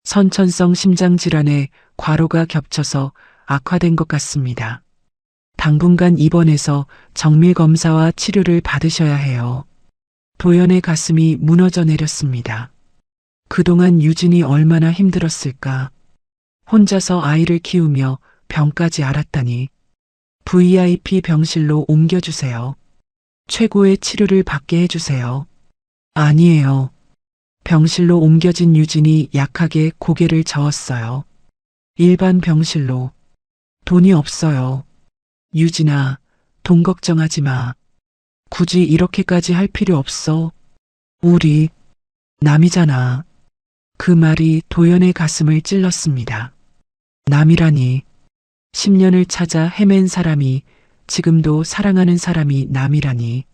선천성 심장질환에 과로가 겹쳐서 악화된 것 같습니다. 당분간 입원해서 정밀 검사와 치료를 받으셔야 해요. 도연의 가슴이 무너져 내렸습니다. 그동안 유진이 얼마나 힘들었을까. 혼자서 아이를 키우며 병까지 앓았다니. VIP 병실로 옮겨주세요. 최고의 치료를 받게 해주세요. 아니에요. 병실로 옮겨진 유진이 약하게 고개를 저었어요. 일반 병실로. 돈이 없어요. 유진아, 돈 걱정하지 마. 굳이 이렇게까지 할 필요 없어. 우리 남이잖아. 그 말이 도연의 가슴을 찔렀습니다. 남이라니. 10년을 찾아 헤맨 사람이, 지금도 사랑하는 사람이 남이라니.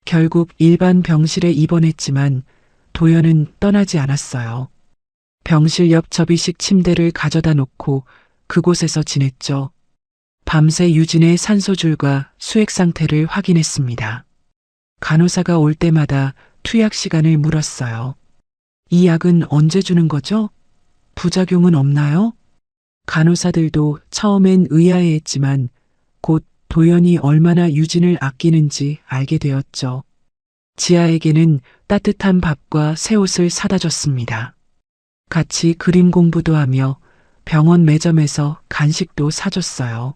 결국 일반 병실에 입원했지만 도연은 떠나지 않았어요. 병실 옆 접이식 침대를 가져다 놓고 그곳에서 지냈죠. 밤새 유진의 산소줄과 수액 상태를 확인했습니다. 간호사가 올 때마다 투약 시간을 물었어요. 이 약은 언제 주는 거죠? 부작용은 없나요? 간호사들도 처음엔 의아해했지만 곧 도연이 얼마나 유진을 아끼는지 알게 되었죠. 지아에게는 따뜻한 밥과 새 옷을 사다 줬습니다. 같이 그림 공부도 하며 병원 매점에서 간식도 사줬어요.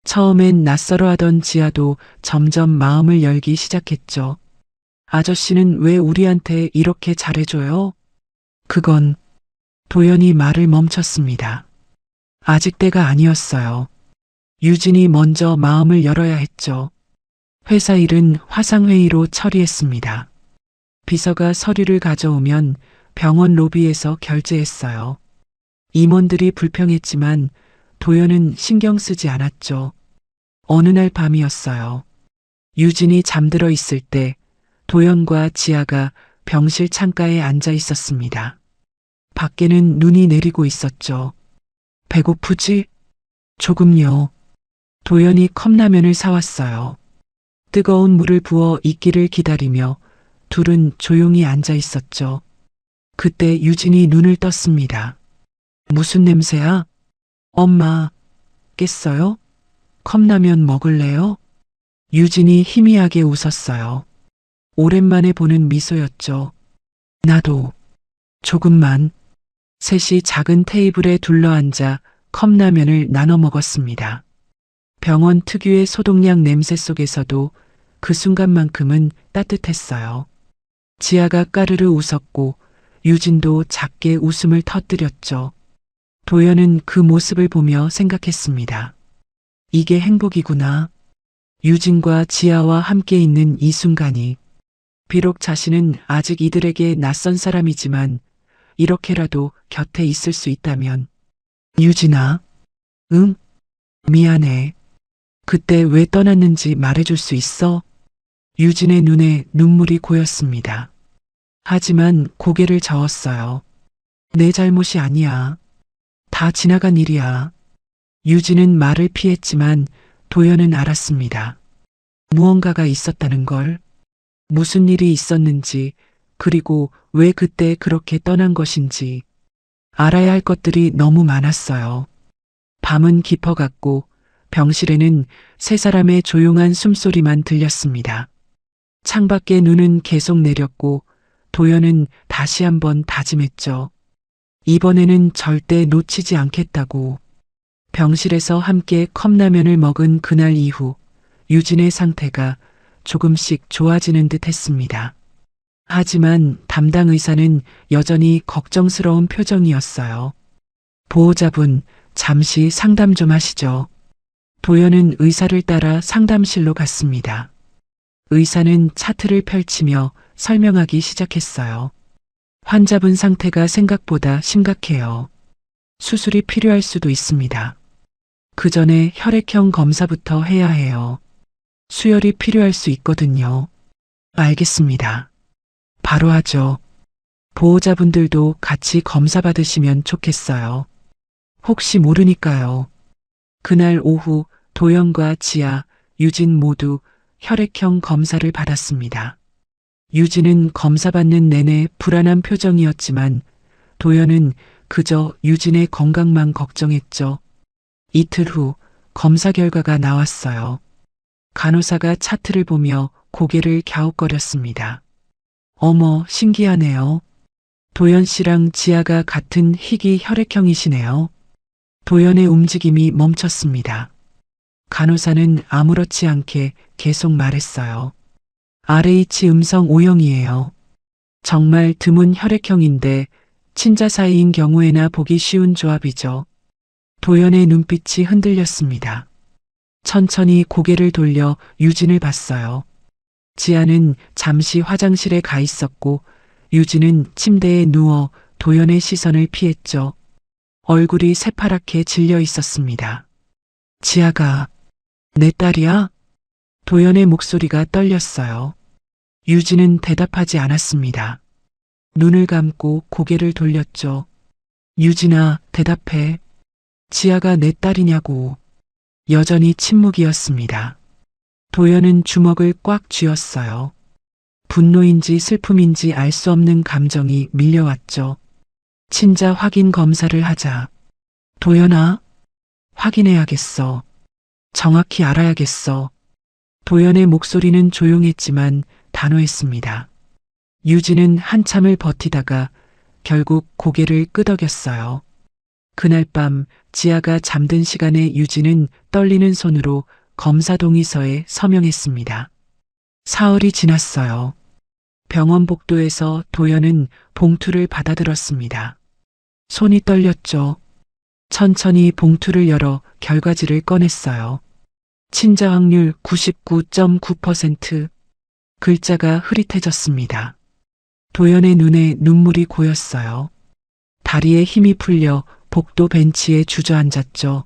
처음엔 낯설어하던 지아도 점점 마음을 열기 시작했죠. 아저씨는 왜 우리한테 이렇게 잘해줘요? 그건 도연이 말을 멈췄습니다. 아직 때가 아니었어요. 유진이 먼저 마음을 열어야 했죠. 회사 일은 화상회의로 처리했습니다. 비서가 서류를 가져오면 병원 로비에서 결제했어요. 임원들이 불평했지만 도연은 신경 쓰지 않았죠. 어느 날 밤이었어요. 유진이 잠들어 있을 때 도연과 지아가 병실 창가에 앉아 있었습니다. 밖에는 눈이 내리고 있었죠. 배고프지? 조금요. 도연이 컵라면을 사왔어요. 뜨거운 물을 부어 익기를 기다리며 둘은 조용히 앉아 있었죠. 그때 유진이 눈을 떴습니다. 무슨 냄새야? 엄마, 깼어요? 컵라면 먹을래요? 유진이 희미하게 웃었어요. 오랜만에 보는 미소였죠. 나도. 조금만. 셋이 작은 테이블에 둘러앉아 컵라면을 나눠 먹었습니다. 병원 특유의 소독약 냄새 속에서도 그 순간만큼은 따뜻했어요. 지아가 까르르 웃었고 유진도 작게 웃음을 터뜨렸죠. 도연은 그 모습을 보며 생각했습니다. 이게 행복이구나. 유진과 지아와 함께 있는 이 순간이. 비록 자신은 아직 이들에게 낯선 사람이지만 이렇게라도 곁에 있을 수 있다면. 유진아. 응? 미안해. 그때 왜 떠났는지 말해줄 수 있어? 유진의 눈에 눈물이 고였습니다. 하지만 고개를 저었어요. 내 잘못이 아니야. 다 지나간 일이야. 유진은 말을 피했지만 도연은 알았습니다. 무언가가 있었다는 걸. 무슨 일이 있었는지, 그리고 왜 그때 그렇게 떠난 것인지. 알아야 할 것들이 너무 많았어요. 밤은 깊어갔고 병실에는 세 사람의 조용한 숨소리만 들렸습니다. 창밖에 눈은 계속 내렸고 도연은 다시 한번 다짐했죠. 이번에는 절대 놓치지 않겠다고. 병실에서 함께 컵라면을 먹은 그날 이후 유진의 상태가 조금씩 좋아지는 듯 했습니다. 하지만 담당 의사는 여전히 걱정스러운 표정이었어요. 보호자분, 잠시 상담 좀 하시죠. 도연은 의사를 따라 상담실로 갔습니다. 의사는 차트를 펼치며 설명하기 시작했어요. 환자분 상태가 생각보다 심각해요. 수술이 필요할 수도 있습니다. 그 전에 혈액형 검사부터 해야 해요. 수혈이 필요할 수 있거든요. 알겠습니다. 바로 하죠. 보호자분들도 같이 검사 받으시면 좋겠어요. 혹시 모르니까요. 그날 오후 도연과 지아, 유진 모두 혈액형 검사를 받았습니다. 유진은 검사 받는 내내 불안한 표정이었지만 도연은 그저 유진의 건강만 걱정했죠. 이틀 후 검사 결과가 나왔어요. 간호사가 차트를 보며 고개를 갸웃거렸습니다. 어머, 신기하네요. 도연 씨랑 지아가 같은 희귀 혈액형이시네요. 도연의 움직임이 멈췄습니다. 간호사는 아무렇지 않게 계속 말했어요. RH 음성 O형이에요. 정말 드문 혈액형인데 친자 사이인 경우에나 보기 쉬운 조합이죠. 도연의 눈빛이 흔들렸습니다. 천천히 고개를 돌려 유진을 봤어요. 지아는 잠시 화장실에 가 있었고 유진은 침대에 누워 도연의 시선을 피했죠. 얼굴이 새파랗게 질려 있었습니다. 지아가 내 딸이야? 도연의 목소리가 떨렸어요. 유진은 대답하지 않았습니다. 눈을 감고 고개를 돌렸죠. 유진아, 대답해. 지아가 내 딸이냐고. 여전히 침묵이었습니다. 도연은 주먹을 꽉 쥐었어요. 분노인지 슬픔인지 알 수 없는 감정이 밀려왔죠. 친자 확인 검사를 하자. 도연아, 확인해야겠어. 정확히 알아야겠어. 도연의 목소리는 조용했지만 단호했습니다. 유진은 한참을 버티다가 결국 고개를 끄덕였어요. 그날 밤 지아가 잠든 시간에 유진은 떨리는 손으로 검사 동의서에 서명했습니다. 사흘이 지났어요. 병원 복도에서 도연은 봉투를 받아들었습니다. 손이 떨렸죠. 천천히 봉투를 열어 결과지를 꺼냈어요. 친자 확률 99.9%. 글자가 흐릿해졌습니다. 도연의 눈에 눈물이 고였어요. 다리에 힘이 풀려 복도 벤치에 주저앉았죠.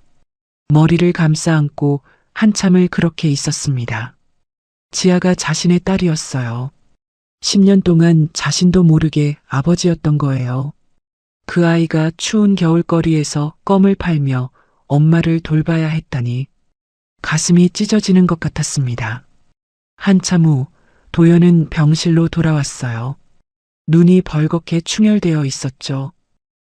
머리를 감싸 안고 한참을 그렇게 있었습니다. 지아가 자신의 딸이었어요. 10년 동안 자신도 모르게 아버지였던 거예요. 그 아이가 추운 겨울거리에서 껌을 팔며 엄마를 돌봐야 했다니 가슴이 찢어지는 것 같았습니다. 한참 후 도연은 병실로 돌아왔어요. 눈이 벌겋게 충혈되어 있었죠.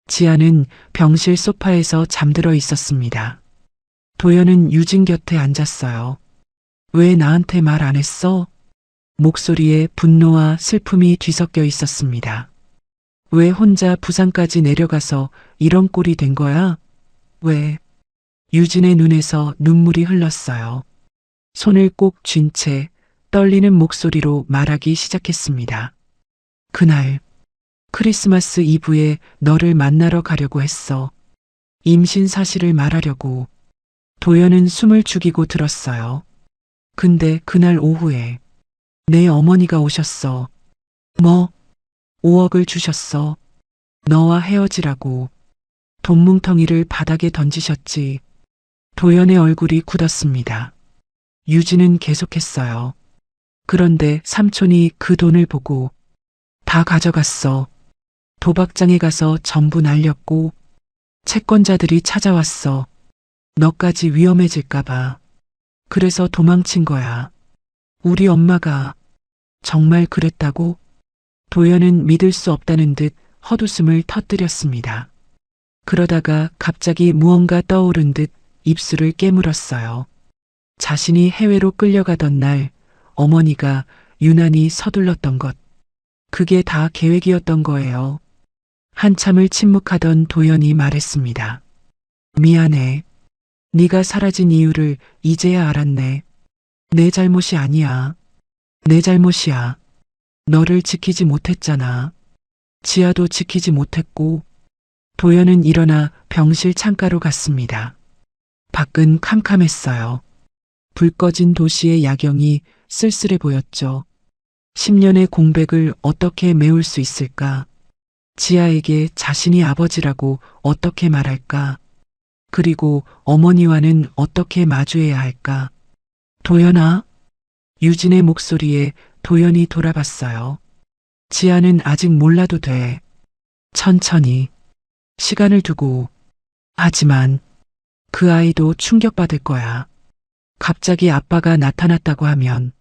지아는 병실 소파에서 잠들어 있었습니다. 도연은 유진 곁에 앉았어요. 왜 나한테 말 안 했어? 목소리에 분노와 슬픔이 뒤섞여 있었습니다. 왜 혼자 부산까지 내려가서 이런 꼴이 된 거야? 왜? 유진의 눈에서 눈물이 흘렀어요. 손을 꼭 쥔 채 떨리는 목소리로 말하기 시작했습니다. 그날 크리스마스 이브에 너를 만나러 가려고 했어. 임신 사실을 말하려고. 도연은 숨을 죽이고 들었어요. 근데 그날 오후에 내 어머니가 오셨어. 뭐? 5억을 주셨어. 너와 헤어지라고. 돈 뭉텅이를 바닥에 던지셨지. 도연의 얼굴이 굳었습니다. 유진은 계속했어요. 그런데 삼촌이 그 돈을 보고 다 가져갔어. 도박장에 가서 전부 날렸고 채권자들이 찾아왔어. 너까지 위험해질까봐. 그래서 도망친 거야. 우리 엄마가 정말 그랬다고? 도연은 믿을 수 없다는 듯 헛웃음을 터뜨렸습니다. 그러다가 갑자기 무언가 떠오른 듯 입술을 깨물었어요. 자신이 해외로 끌려가던 날 어머니가 유난히 서둘렀던 것. 그게 다 계획이었던 거예요. 한참을 침묵하던 도연이 말했습니다. 미안해. 네가 사라진 이유를 이제야 알았네. 내 잘못이 아니야. 내 잘못이야. 너를 지키지 못했잖아. 지아도 지키지 못했고. 도연은 일어나 병실 창가로 갔습니다. 밖은 캄캄했어요. 불 꺼진 도시의 야경이 쓸쓸해 보였죠. 10년의 공백을 어떻게 메울 수 있을까? 지아에게 자신이 아버지라고 어떻게 말할까? 그리고 어머니와는 어떻게 마주해야 할까? 도연아? 유진의 목소리에 도연이 돌아봤어요. 지아는 아직 몰라도 돼. 천천히. 시간을 두고. 하지만 그 아이도 충격받을 거야. 갑자기 아빠가 나타났다고 하면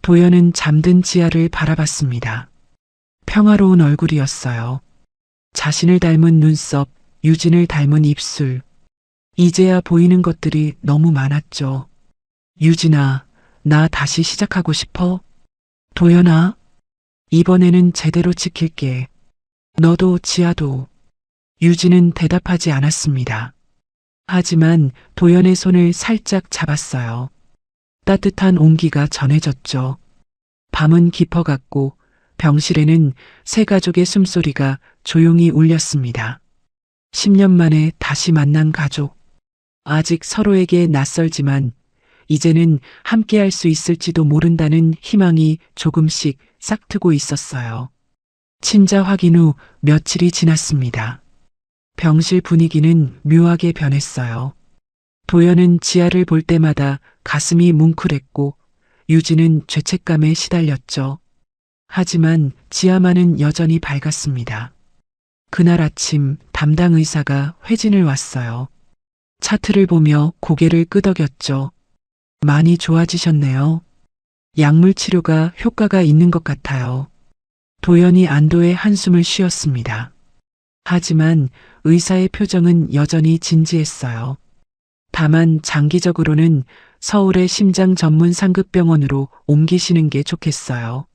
도연은 잠든 지아를 바라봤습니다. 평화로운 얼굴이었어요. 자신을 닮은 눈썹, 유진을 닮은 입술. 이제야 보이는 것들이 너무 많았죠. 유진아, 나 다시 시작하고 싶어? 도연아, 이번에는 제대로 지킬게. 너도 지아도. 유진은 대답하지 않았습니다. 하지만 도연의 손을 살짝 잡았어요. 따뜻한 온기가 전해졌죠. 밤은 깊어갔고 병실에는 세 가족의 숨소리가 조용히 울렸습니다. 10년 만에 다시 만난 가족. 아직 서로에게 낯설지만 이제는 함께할 수 있을지도 모른다는 희망이 조금씩 싹트고 있었어요. 친자 확인 후 며칠이 지났습니다. 병실 분위기는 묘하게 변했어요. 도연은 지아를 볼 때마다 가슴이 뭉클했고 유진은 죄책감에 시달렸죠. 하지만 지아만은 여전히 밝았습니다. 그날 아침 담당 의사가 회진을 왔어요. 차트를 보며 고개를 끄덕였죠. 많이 좋아지셨네요. 약물 치료가 효과가 있는 것 같아요. 도연이 안도의 한숨을 쉬었습니다. 하지만 의사의 표정은 여전히 진지했어요. 다만 장기적으로는 서울의 심장 전문 상급병원으로 옮기시는 게 좋겠어요.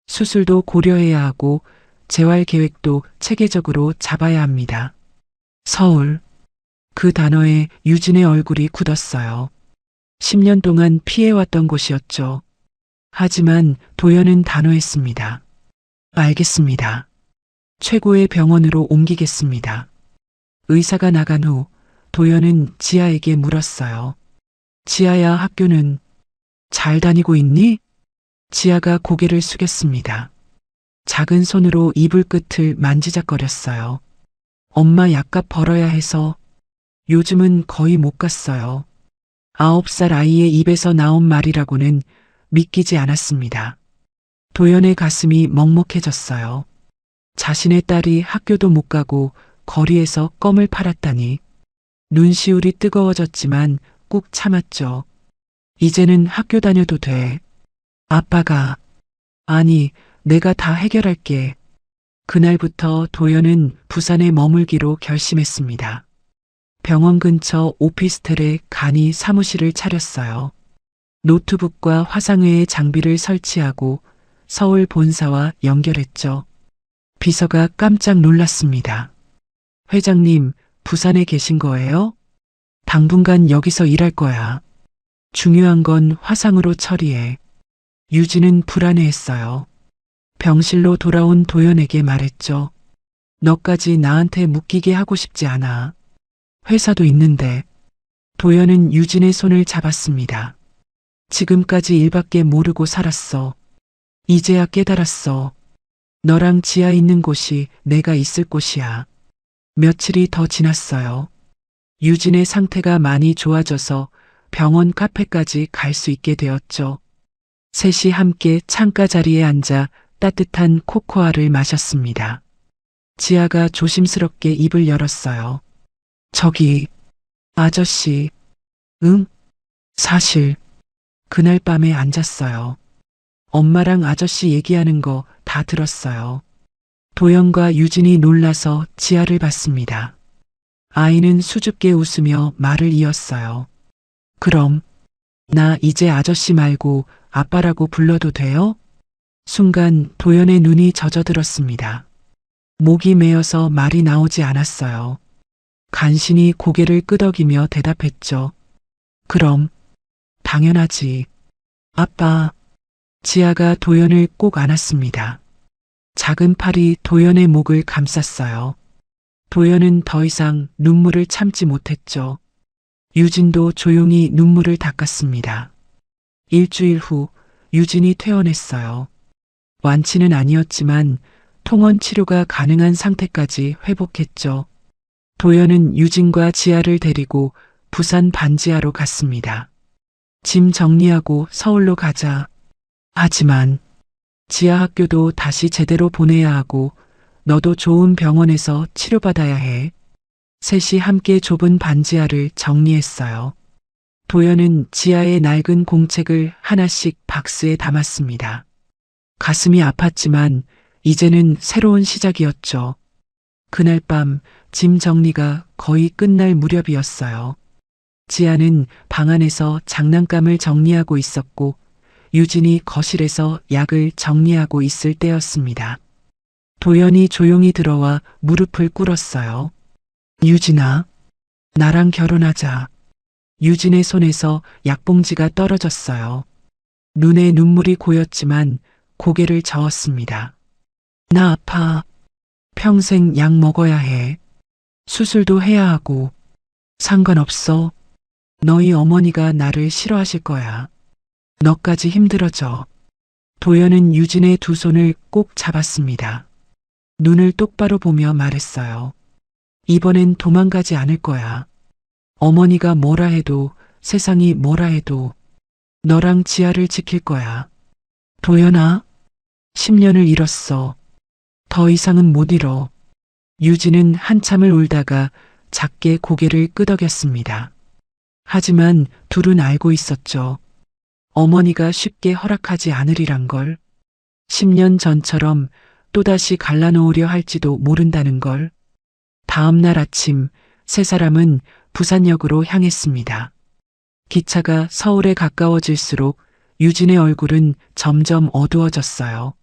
수술도 고려해야 하고 재활 계획도 체계적으로 잡아야 합니다. 서울. 그 단어에 유진의 얼굴이 굳었어요. 10년 동안 피해왔던 곳이었죠. 하지만 도연은 단호했습니다. 알겠습니다. 최고의 병원으로 옮기겠습니다. 의사가 나간 후 도연은 지아에게 물었어요. 지아야, 학교는 잘 다니고 있니? 지아가 고개를 숙였습니다. 작은 손으로 이불 끝을 만지작거렸어요. 엄마 약값 벌어야 해서 요즘은 거의 못 갔어요. 9살 아이의 입에서 나온 말이라고는 믿기지 않았습니다. 도연의 가슴이 먹먹해졌어요. 자신의 딸이 학교도 못 가고 거리에서 껌을 팔았다니. 눈시울이 뜨거워졌지만 꾹 참았죠. 이제는 학교 다녀도 돼. 아빠가. 아니, 내가 다 해결할게. 그날부터 도연은 부산에 머물기로 결심했습니다. 병원 근처 오피스텔에 간이 사무실을 차렸어요. 노트북과 화상회의 장비를 설치하고 서울 본사와 연결했죠. 비서가 깜짝 놀랐습니다. 회장님, 부산에 계신 거예요? 당분간 여기서 일할 거야. 중요한 건 화상으로 처리해. 유진은 불안해했어요. 병실로 돌아온 도연에게 말했죠. 너까지 나한테 묶이게 하고 싶지 않아. 회사도 있는데. 도연은 유진의 손을 잡았습니다. 지금까지 일밖에 모르고 살았어. 이제야 깨달았어. 너랑 지아 있는 곳이 내가 있을 곳이야. 며칠이 더 지났어요. 유진의 상태가 많이 좋아져서 병원 카페까지 갈 수 있게 되었죠. 셋이 함께 창가 자리에 앉아 따뜻한 코코아를 마셨습니다. 지아가 조심스럽게 입을 열었어요. 저기, 아저씨. 응? 사실, 그날 밤에 앉았어요. 엄마랑 아저씨 얘기하는 거 다 들었어요. 도연과 유진이 놀라서 지아를 봤습니다. 아이는 수줍게 웃으며 말을 이었어요. 그럼, 나 이제 아저씨 말고 아빠라고 불러도 돼요? 순간 도연의 눈이 젖어들었습니다. 목이 메어서 말이 나오지 않았어요. 간신히 고개를 끄덕이며 대답했죠. 그럼, 당연하지. 아빠. 지아가 도연을 꼭 안았습니다. 작은 팔이 도연의 목을 감쌌어요. 도연은 더 이상 눈물을 참지 못했죠. 유진도 조용히 눈물을 닦았습니다. 일주일 후 유진이 퇴원했어요. 완치는 아니었지만 통원 치료가 가능한 상태까지 회복했죠. 도연은 유진과 지아를 데리고 부산 반지하로 갔습니다. 짐 정리하고 서울로 가자. 하지만 지하 학교도 다시 제대로 보내야 하고 너도 좋은 병원에서 치료받아야 해. 셋이 함께 좁은 반지하를 정리했어요. 도연은 지하의 낡은 공책을 하나씩 박스에 담았습니다. 가슴이 아팠지만 이제는 새로운 시작이었죠. 그날 밤 짐 정리가 거의 끝날 무렵이었어요. 지아는 방 안에서 장난감을 정리하고 있었고 유진이 거실에서 약을 정리하고 있을 때였습니다. 도연이 조용히 들어와 무릎을 꿇었어요. 유진아, 나랑 결혼하자. 유진의 손에서 약봉지가 떨어졌어요. 눈에 눈물이 고였지만 고개를 저었습니다. 나 아파. 평생 약 먹어야 해. 수술도 해야 하고. 상관없어. 너희 어머니가 나를 싫어하실 거야. 너까지 힘들어져. 도연은 유진의 두 손을 꼭 잡았습니다. 눈을 똑바로 보며 말했어요. 이번엔 도망가지 않을 거야. 어머니가 뭐라 해도 세상이 뭐라 해도 너랑 지아를 지킬 거야. 도연아, 10년을 잃었어. 더 이상은 못 잃어. 유진은 한참을 울다가 작게 고개를 끄덕였습니다. 하지만 둘은 알고 있었죠. 어머니가 쉽게 허락하지 않으리란 걸. 10년 전처럼 또다시 갈라놓으려 할지도 모른다는 걸. 다음 날 아침 세 사람은 부산역으로 향했습니다. 기차가 서울에 가까워질수록 유진의 얼굴은 점점 어두워졌어요.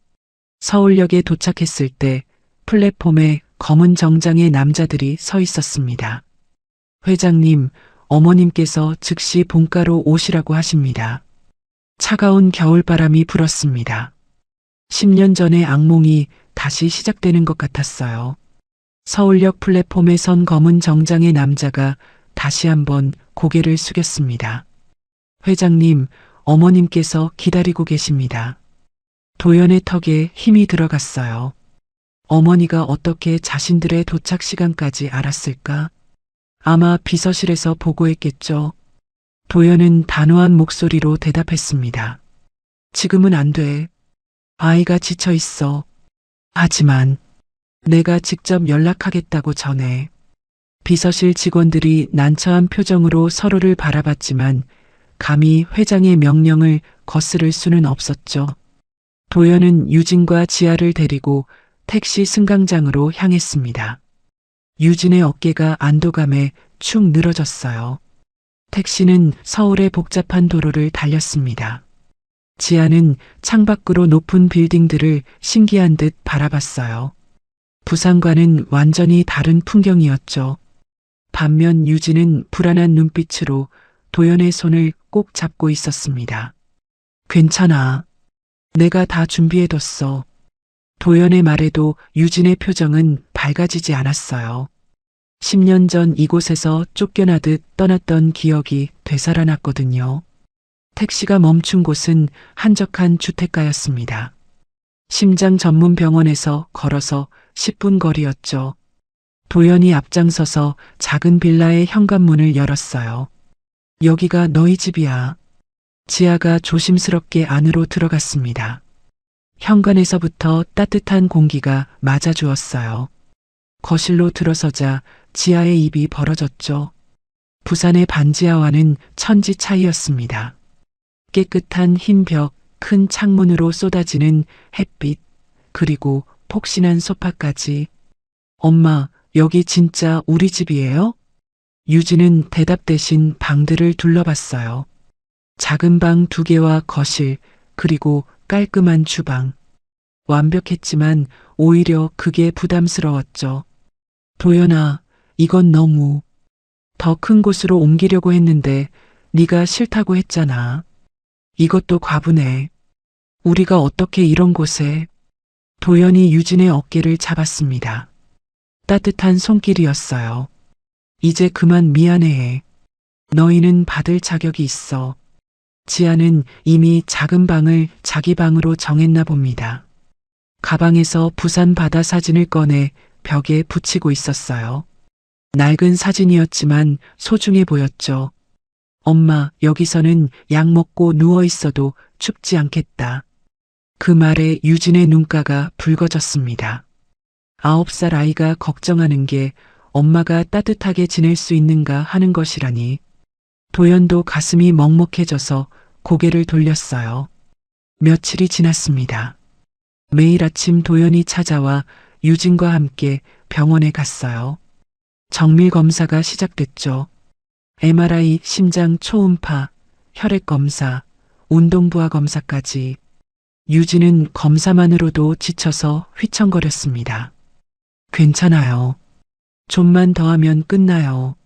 서울역에 도착했을 때 플랫폼에 검은 정장의 남자들이 서 있었습니다. 회장님, 어머님께서 즉시 본가로 오시라고 하십니다. 차가운 겨울바람이 불었습니다. 10년 전의 악몽이 다시 시작되는 것 같았어요. 서울역 플랫폼에 선 검은 정장의 남자가 다시 한번 고개를 숙였습니다. 회장님, 어머님께서 기다리고 계십니다. 도연의 턱에 힘이 들어갔어요. 어머니가 어떻게 자신들의 도착 시간까지 알았을까? 아마 비서실에서 보고했겠죠. 도연은 단호한 목소리로 대답했습니다. 지금은 안 돼. 아이가 지쳐 있어. 하지만 내가 직접 연락하겠다고 전해. 비서실 직원들이 난처한 표정으로 서로를 바라봤지만 감히 회장의 명령을 거스를 수는 없었죠. 도연은 유진과 지아를 데리고 택시 승강장으로 향했습니다. 유진의 어깨가 안도감에 축 늘어졌어요. 택시는 서울의 복잡한 도로를 달렸습니다. 지아는 창밖으로 높은 빌딩들을 신기한 듯 바라봤어요. 부산과는 완전히 다른 풍경이었죠. 반면 유진은 불안한 눈빛으로 도연의 손을 꼭 잡고 있었습니다. 괜찮아. 내가 다 준비해뒀어. 도연의 말에도 유진의 표정은 밝아지지 않았어요. 10년 전 이곳에서 쫓겨나듯 떠났던 기억이 되살아났거든요. 택시가 멈춘 곳은 한적한 주택가였습니다. 심장 전문 병원에서 걸어서 10분 거리였죠. 도연이 앞장서서 작은 빌라의 현관문을 열었어요. 여기가 너희 집이야. 지아가 조심스럽게 안으로 들어갔습니다. 현관에서부터 따뜻한 공기가 맞아주었어요. 거실로 들어서자 지아의 입이 벌어졌죠. 부산의 반지하와는 천지 차이였습니다. 깨끗한 흰 벽, 큰 창문으로 쏟아지는 햇빛, 그리고 폭신한 소파까지. 엄마, 여기 진짜 우리 집이에요? 유진은 대답 대신 방들을 둘러봤어요. 작은 방 2개와 거실, 그리고 깔끔한 주방. 완벽했지만 오히려 그게 부담스러웠죠. 도연아, 이건 너무. 더 큰 곳으로 옮기려고 했는데 네가 싫다고 했잖아. 이것도 과분해. 우리가 어떻게 이런 곳에. 도연이 유진의 어깨를 잡았습니다. 따뜻한 손길이었어요. 이제 그만 미안해해. 너희는 받을 자격이 있어. 지아는 이미 작은 방을 자기 방으로 정했나 봅니다. 가방에서 부산 바다 사진을 꺼내 벽에 붙이고 있었어요. 낡은 사진이었지만 소중해 보였죠. 엄마, 여기서는 약 먹고 누워 있어도 춥지 않겠다. 그 말에 유진의 눈가가 붉어졌습니다. 9살 아이가 걱정하는 게 엄마가 따뜻하게 지낼 수 있는가 하는 것이라니. 도연도 가슴이 먹먹해져서 고개를 돌렸어요. 며칠이 지났습니다. 매일 아침 도연이 찾아와 유진과 함께 병원에 갔어요. 정밀 검사가 시작됐죠. MRI, 심장 초음파, 혈액 검사, 운동부하 검사까지. 유진은 검사만으로도 지쳐서 휘청거렸습니다. 괜찮아요. 좀만 더 하면 끝나요.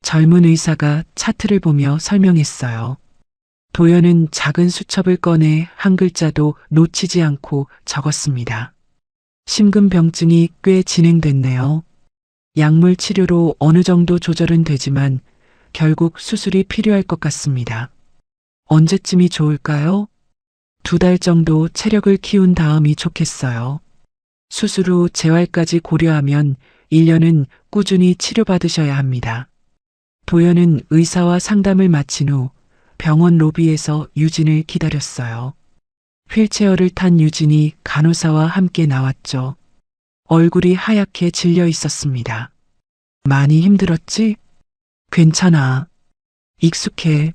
젊은 의사가 차트를 보며 설명했어요. 도연은 작은 수첩을 꺼내 한 글자도 놓치지 않고 적었습니다. 심근병증이 꽤 진행됐네요. 약물 치료로 어느 정도 조절은 되지만 결국 수술이 필요할 것 같습니다. 언제쯤이 좋을까요? 2달 정도 체력을 키운 다음이 좋겠어요. 수술 후 재활까지 고려하면 1년은 꾸준히 치료받으셔야 합니다. 도연은 의사와 상담을 마친 후 병원 로비에서 유진을 기다렸어요. 휠체어를 탄 유진이 간호사와 함께 나왔죠. 얼굴이 하얗게 질려 있었습니다. 많이 힘들었지? 괜찮아. 익숙해.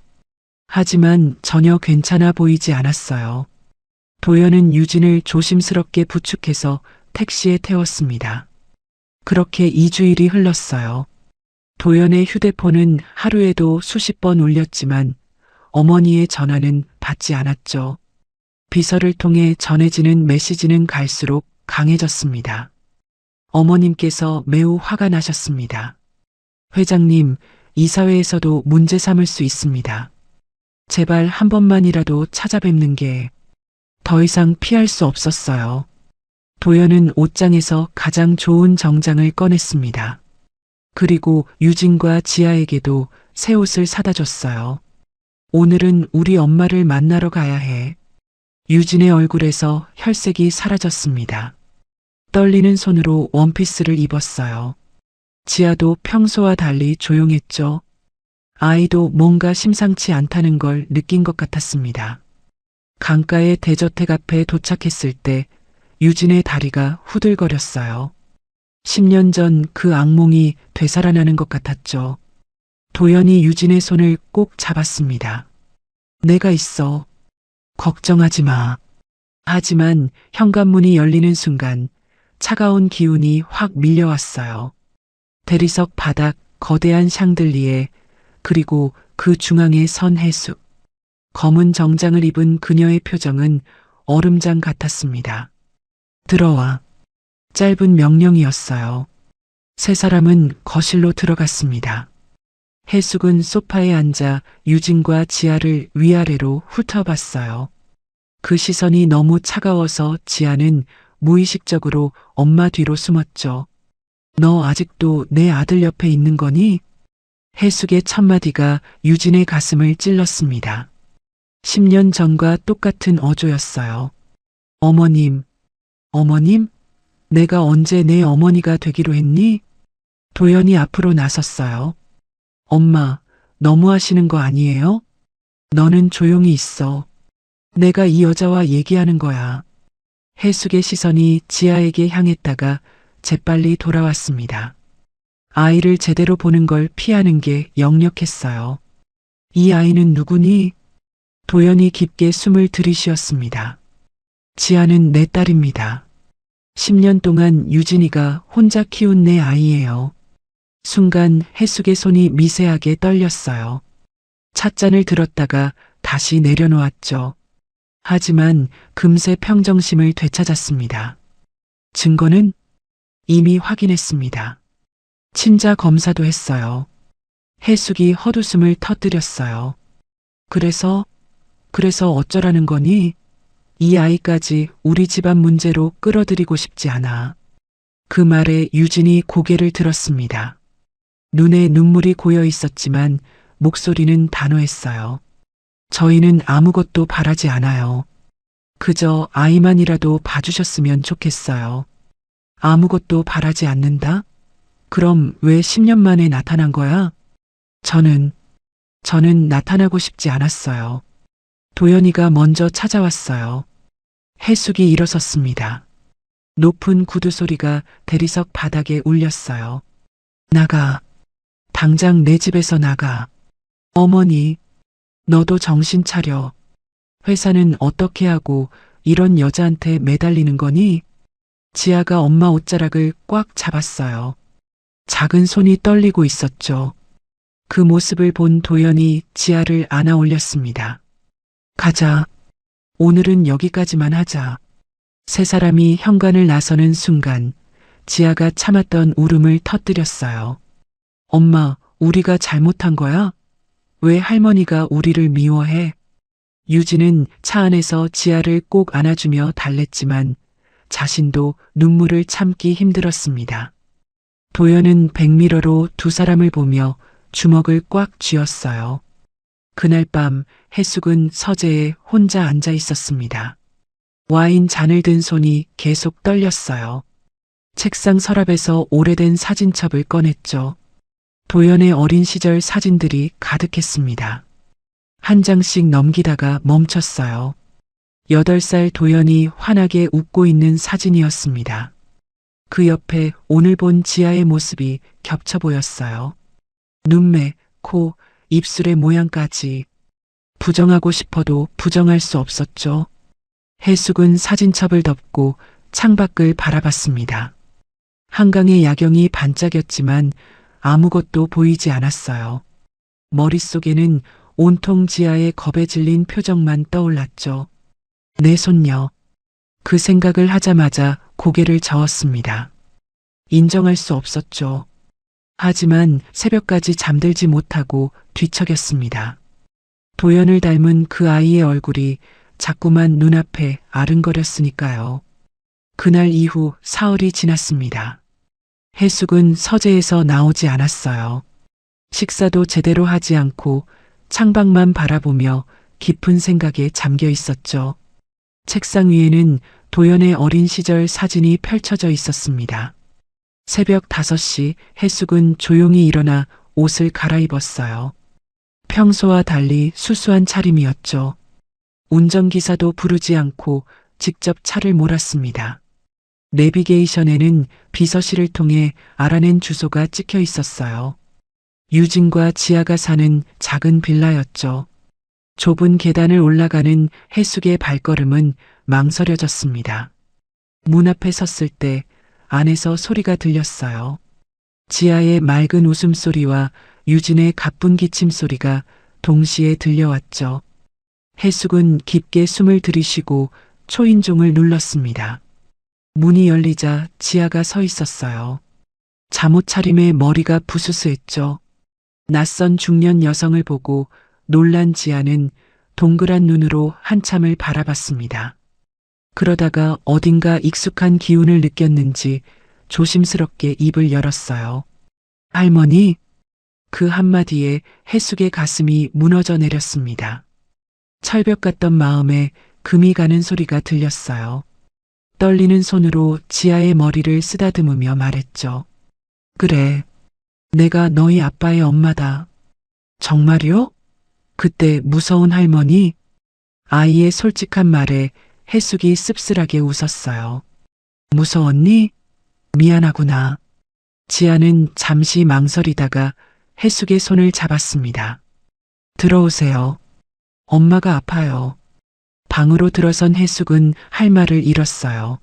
하지만 전혀 괜찮아 보이지 않았어요. 도연은 유진을 조심스럽게 부축해서 택시에 태웠습니다. 그렇게 2주일이 흘렀어요. 도연의 휴대폰은 하루에도 수십 번 울렸지만 어머니의 전화는 받지 않았죠. 비서를 통해 전해지는 메시지는 갈수록 강해졌습니다. 어머님께서 매우 화가 나셨습니다. 회장님, 이사회에서도 문제 삼을 수 있습니다. 제발 한 번만이라도 찾아뵙는 게 더 이상 피할 수 없었어요. 도연은 옷장에서 가장 좋은 정장을 꺼냈습니다. 그리고 유진과 지아에게도 새 옷을 사다 줬어요. 오늘은 우리 엄마를 만나러 가야 해. 유진의 얼굴에서 혈색이 사라졌습니다. 떨리는 손으로 원피스를 입었어요. 지아도 평소와 달리 조용했죠. 아이도 뭔가 심상치 않다는 걸 느낀 것 같았습니다. 강가의 대저택 앞에 도착했을 때 유진의 다리가 후들거렸어요. 10년 전 그 악몽이 되살아나는 것 같았죠. 도연이 유진의 손을 꼭 잡았습니다. 내가 있어. 걱정하지 마. 하지만 현관문이 열리는 순간 차가운 기운이 확 밀려왔어요. 대리석 바닥, 거대한 샹들리에, 그리고 그 중앙에 선 해숙. 검은 정장을 입은 그녀의 표정은 얼음장 같았습니다. 들어와. 짧은 명령이었어요. 세 사람은 거실로 들어갔습니다. 해숙은 소파에 앉아 유진과 지아를 위아래로 훑어봤어요. 그 시선이 너무 차가워서 지아는 무의식적으로 엄마 뒤로 숨었죠. 너 아직도 내 아들 옆에 있는 거니? 해숙의 첫마디가 유진의 가슴을 찔렀습니다. 10년 전과 똑같은 어조였어요. 어머님, 어머님? 내가 언제 내 어머니가 되기로 했니? 도연이 앞으로 나섰어요. 엄마, 너무하시는 거 아니에요? 너는 조용히 있어. 내가 이 여자와 얘기하는 거야. 해숙의 시선이 지아에게 향했다가 재빨리 돌아왔습니다. 아이를 제대로 보는 걸 피하는 게 역력했어요. 이 아이는 누구니? 도연이 깊게 숨을 들이쉬었습니다. 지아는 내 딸입니다. 10년 동안 유진이가 혼자 키운 내 아이예요. 순간 해숙의 손이 미세하게 떨렸어요. 찻잔을 들었다가 다시 내려놓았죠. 하지만 금세 평정심을 되찾았습니다. 증거는 이미 확인했습니다. 친자 검사도 했어요. 해숙이 헛웃음을 터뜨렸어요. 그래서 어쩌라는 거니? 이 아이까지 우리 집안 문제로 끌어들이고 싶지 않아. 그 말에 유진이 고개를 들었습니다. 눈에 눈물이 고여 있었지만 목소리는 단호했어요. 저희는 아무것도 바라지 않아요. 그저 아이만이라도 봐주셨으면 좋겠어요. 아무것도 바라지 않는다? 그럼 왜 10년 만에 나타난 거야? 저는 나타나고 싶지 않았어요. 도연이가 먼저 찾아왔어요. 해숙이 일어섰습니다. 높은 구두 소리가 대리석 바닥에 울렸어요. 나가. 당장 내 집에서 나가. 어머니, 너도 정신 차려. 회사는 어떻게 하고 이런 여자한테 매달리는 거니? 지아가 엄마 옷자락을 꽉 잡았어요. 작은 손이 떨리고 있었죠. 그 모습을 본 도연이 지아를 안아 올렸습니다. 가자. 오늘은 여기까지만 하자. 세 사람이 현관을 나서는 순간 지아가 참았던 울음을 터뜨렸어요. 엄마, 우리가 잘못한 거야? 왜 할머니가 우리를 미워해? 유진은 차 안에서 지아를 꼭 안아주며 달랬지만 자신도 눈물을 참기 힘들었습니다. 도연은 백미러로 두 사람을 보며 주먹을 꽉 쥐었어요. 그날 밤 해숙은 서재에 혼자 앉아 있었습니다. 와인 잔을 든 손이 계속 떨렸어요. 책상 서랍에서 오래된 사진첩을 꺼냈죠. 도연의 어린 시절 사진들이 가득했습니다. 한 장씩 넘기다가 멈췄어요. 8살 도연이 환하게 웃고 있는 사진이었습니다. 그 옆에 오늘 본 지아의 모습이 겹쳐 보였어요. 눈매, 코, 입술의 모양까지. 부정하고 싶어도 부정할 수 없었죠. 해숙은 사진첩을 덮고 창밖을 바라봤습니다. 한강의 야경이 반짝였지만 아무것도 보이지 않았어요. 머릿속에는 온통 지아의 겁에 질린 표정만 떠올랐죠. 내 손녀. 그 생각을 하자마자 고개를 저었습니다. 인정할 수 없었죠. 하지만 새벽까지 잠들지 못하고 뒤척였습니다. 도연을 닮은 그 아이의 얼굴이 자꾸만 눈앞에 아른거렸으니까요. 그날 이후 사흘이 지났습니다. 해숙은 서재에서 나오지 않았어요. 식사도 제대로 하지 않고 창밖만 바라보며 깊은 생각에 잠겨 있었죠. 책상 위에는 도연의 어린 시절 사진이 펼쳐져 있었습니다. 새벽 5시 해숙은 조용히 일어나 옷을 갈아입었어요. 평소와 달리 수수한 차림이었죠. 운전기사도 부르지 않고 직접 차를 몰았습니다. 내비게이션에는 비서실을 통해 알아낸 주소가 찍혀 있었어요. 유진과 지아가 사는 작은 빌라였죠. 좁은 계단을 올라가는 해숙의 발걸음은 망설여졌습니다. 문 앞에 섰을 때 안에서 소리가 들렸어요. 지아의 맑은 웃음소리와 유진의 가쁜 기침 소리가 동시에 들려왔죠. 해숙은 깊게 숨을 들이쉬고 초인종을 눌렀습니다. 문이 열리자 지아가 서 있었어요. 잠옷 차림에 머리가 부스스했죠. 낯선 중년 여성을 보고 놀란 지아는 동그란 눈으로 한참을 바라봤습니다. 그러다가 어딘가 익숙한 기운을 느꼈는지 조심스럽게 입을 열었어요. 할머니? 그 한마디에 해숙의 가슴이 무너져 내렸습니다. 철벽 같던 마음에 금이 가는 소리가 들렸어요. 떨리는 손으로 지아의 머리를 쓰다듬으며 말했죠. 그래, 내가 너희 아빠의 엄마다. 정말요? 그때 무서운 할머니? 아이의 솔직한 말에 해숙이 씁쓸하게 웃었어요. 무서웠니? 미안하구나. 지아는 잠시 망설이다가 해숙의 손을 잡았습니다. 들어오세요. 엄마가 아파요. 방으로 들어선 해숙은 할 말을 잃었어요.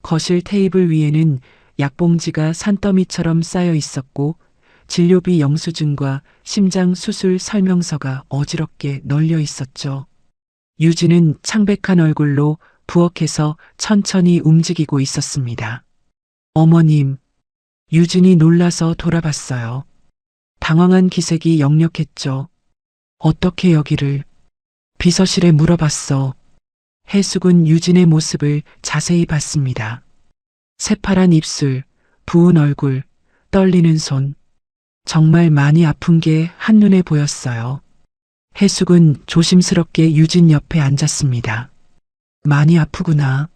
거실 테이블 위에는 약봉지가 산더미처럼 쌓여 있었고 진료비 영수증과 심장 수술 설명서가 어지럽게 널려 있었죠. 유진은 창백한 얼굴로 부엌에서 천천히 움직이고 있었습니다. 어머님, 유진이 놀라서 돌아봤어요. 당황한 기색이 역력했죠. 어떻게 여기를? 비서실에 물어봤어. 해숙은 유진의 모습을 자세히 봤습니다. 새파란 입술, 부은 얼굴, 떨리는 손. 정말 많이 아픈 게 한눈에 보였어요. 해숙은 조심스럽게 유진 옆에 앉았습니다. 많이 아프구나.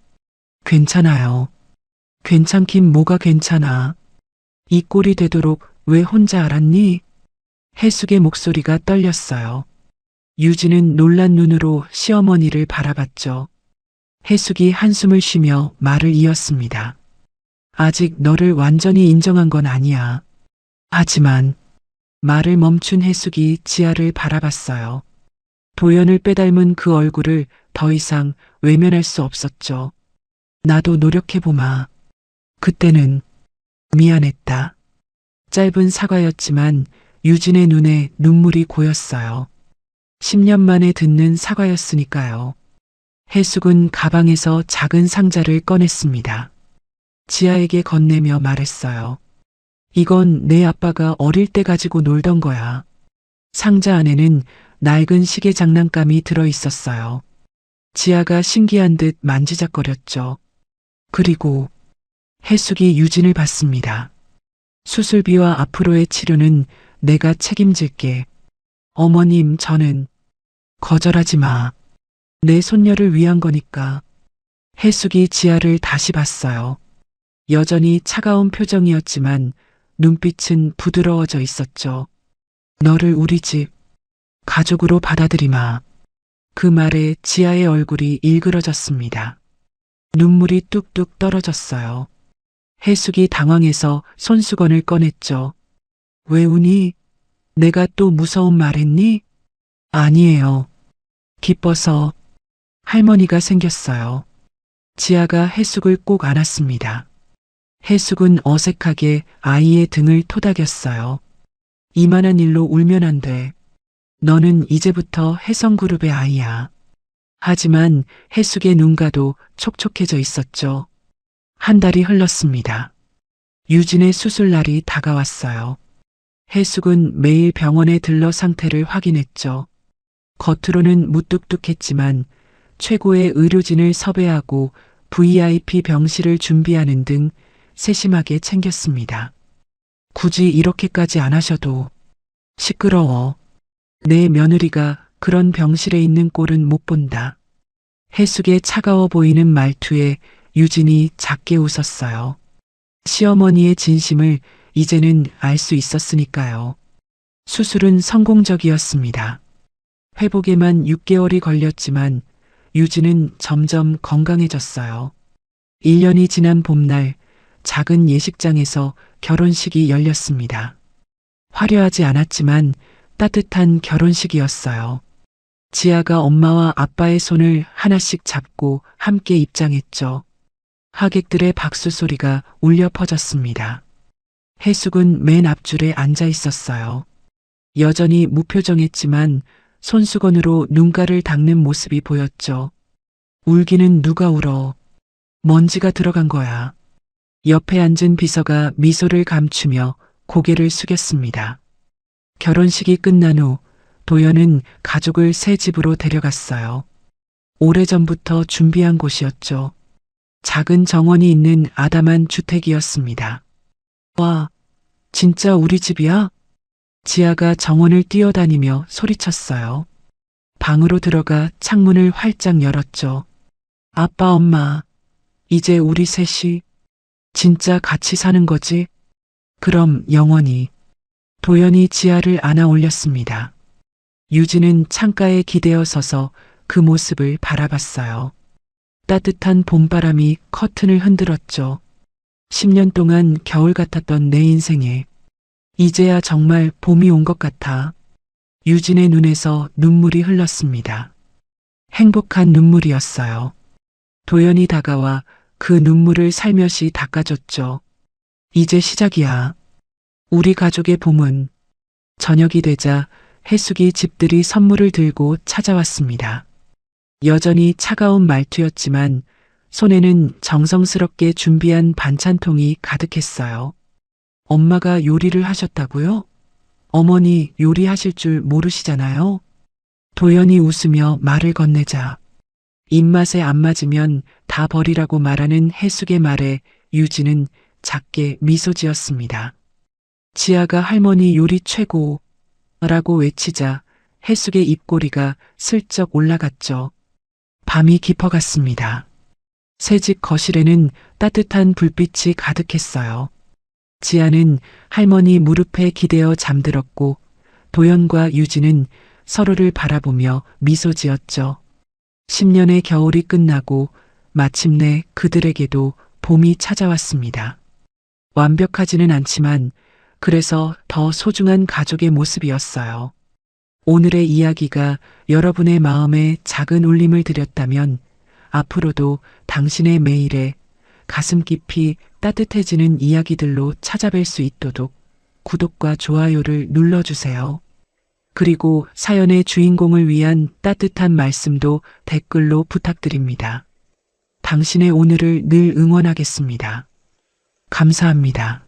괜찮아요. 괜찮긴 뭐가 괜찮아. 이 꼴이 되도록 왜 혼자 알았니? 해숙의 목소리가 떨렸어요. 유진은 놀란 눈으로 시어머니를 바라봤죠. 해숙이 한숨을 쉬며 말을 이었습니다. 아직 너를 완전히 인정한 건 아니야. 하지만 말을 멈춘 해숙이 지아를 바라봤어요. 도연을 빼닮은 그 얼굴을 더 이상 외면할 수 없었죠. 나도 노력해보마. 그때는 미안했다. 짧은 사과였지만 유진의 눈에 눈물이 고였어요. 10년 만에 듣는 사과였으니까요. 해숙은 가방에서 작은 상자를 꺼냈습니다. 지아에게 건네며 말했어요. 이건 내 아빠가 어릴 때 가지고 놀던 거야. 상자 안에는 낡은 시계 장난감이 들어 있었어요. 지아가 신기한 듯 만지작거렸죠. 그리고 해숙이 유진을 봤습니다. 수술비와 앞으로의 치료는 내가 책임질게. 어머님, 저는 거절하지 마. 내 손녀를 위한 거니까. 해숙이 지아를 다시 봤어요. 여전히 차가운 표정이었지만 눈빛은 부드러워져 있었죠. 너를 우리 집 가족으로 받아들이마. 그 말에 지아의 얼굴이 일그러졌습니다. 눈물이 뚝뚝 떨어졌어요. 해숙이 당황해서 손수건을 꺼냈죠. 왜 우니? 내가 또 무서운 말 했니? 아니에요. 기뻐서 할머니가 생겼어요. 지아가 해숙을 꼭 안았습니다. 해숙은 어색하게 아이의 등을 토닥였어요. 이만한 일로 울면 안 돼. 너는 이제부터 혜성그룹의 아이야. 하지만 해숙의 눈가도 촉촉해져 있었죠. 한 달이 흘렀습니다. 유진의 수술날이 다가왔어요. 해숙은 매일 병원에 들러 상태를 확인했죠. 겉으로는 무뚝뚝했지만 최고의 의료진을 섭외하고 VIP 병실을 준비하는 등 세심하게 챙겼습니다. 굳이 이렇게까지 안 하셔도. 시끄러워. 내 며느리가 그런 병실에 있는 꼴은 못 본다. 해숙의 차가워 보이는 말투에 유진이 작게 웃었어요. 시어머니의 진심을 이제는 알 수 있었으니까요. 수술은 성공적이었습니다. 회복에만 6개월이 걸렸지만 유진은 점점 건강해졌어요. 1년이 지난 봄날 작은 예식장에서 결혼식이 열렸습니다. 화려하지 않았지만 따뜻한 결혼식이었어요. 지아가 엄마와 아빠의 손을 하나씩 잡고 함께 입장했죠. 하객들의 박수 소리가 울려 퍼졌습니다. 해숙은 맨 앞줄에 앉아 있었어요. 여전히 무표정했지만 손수건으로 눈가를 닦는 모습이 보였죠. 울기는 누가 울어. 먼지가 들어간 거야. 옆에 앉은 비서가 미소를 감추며 고개를 숙였습니다. 결혼식이 끝난 후 도연은 가족을 새 집으로 데려갔어요. 오래전부터 준비한 곳이었죠. 작은 정원이 있는 아담한 주택이었습니다. 와, 진짜 우리 집이야? 지아가 정원을 뛰어다니며 소리쳤어요. 방으로 들어가 창문을 활짝 열었죠. 아빠, 엄마, 이제 우리 셋이 진짜 같이 사는 거지? 그럼 영원히. 도연이 지아를 안아 올렸습니다. 유진은 창가에 기대어 서서 그 모습을 바라봤어요. 따뜻한 봄바람이 커튼을 흔들었죠. 10년 동안 겨울 같았던 내 인생에 이제야 정말 봄이 온 것 같아. 유진의 눈에서 눈물이 흘렀습니다. 행복한 눈물이었어요. 도연이 다가와 그 눈물을 살며시 닦아줬죠. 이제 시작이야. 우리 가족의 봄은. 저녁이 되자 해숙이 집들이 선물을 들고 찾아왔습니다. 여전히 차가운 말투였지만 손에는 정성스럽게 준비한 반찬통이 가득했어요. 엄마가 요리를 하셨다고요? 어머니 요리하실 줄 모르시잖아요. 도연이 웃으며 말을 건네자 입맛에 안 맞으면 다 버리라고 말하는 해숙의 말에 유진은 작게 미소 지었습니다. 지아가 할머니 요리 최고라고 외치자 해숙의 입꼬리가 슬쩍 올라갔죠. 밤이 깊어갔습니다. 새집 거실에는 따뜻한 불빛이 가득했어요. 지아는 할머니 무릎에 기대어 잠들었고 도연과 유진은 서로를 바라보며 미소 지었죠. 10년의 겨울이 끝나고 마침내 그들에게도 봄이 찾아왔습니다. 완벽하지는 않지만 그래서 더 소중한 가족의 모습이었어요. 오늘의 이야기가 여러분의 마음에 작은 울림을 드렸다면 앞으로도 당신의 매일에 가슴 깊이 따뜻해지는 이야기들로 찾아뵐 수 있도록 구독과 좋아요를 눌러주세요. 그리고 사연의 주인공을 위한 따뜻한 말씀도 댓글로 부탁드립니다. 당신의 오늘을 늘 응원하겠습니다. 감사합니다.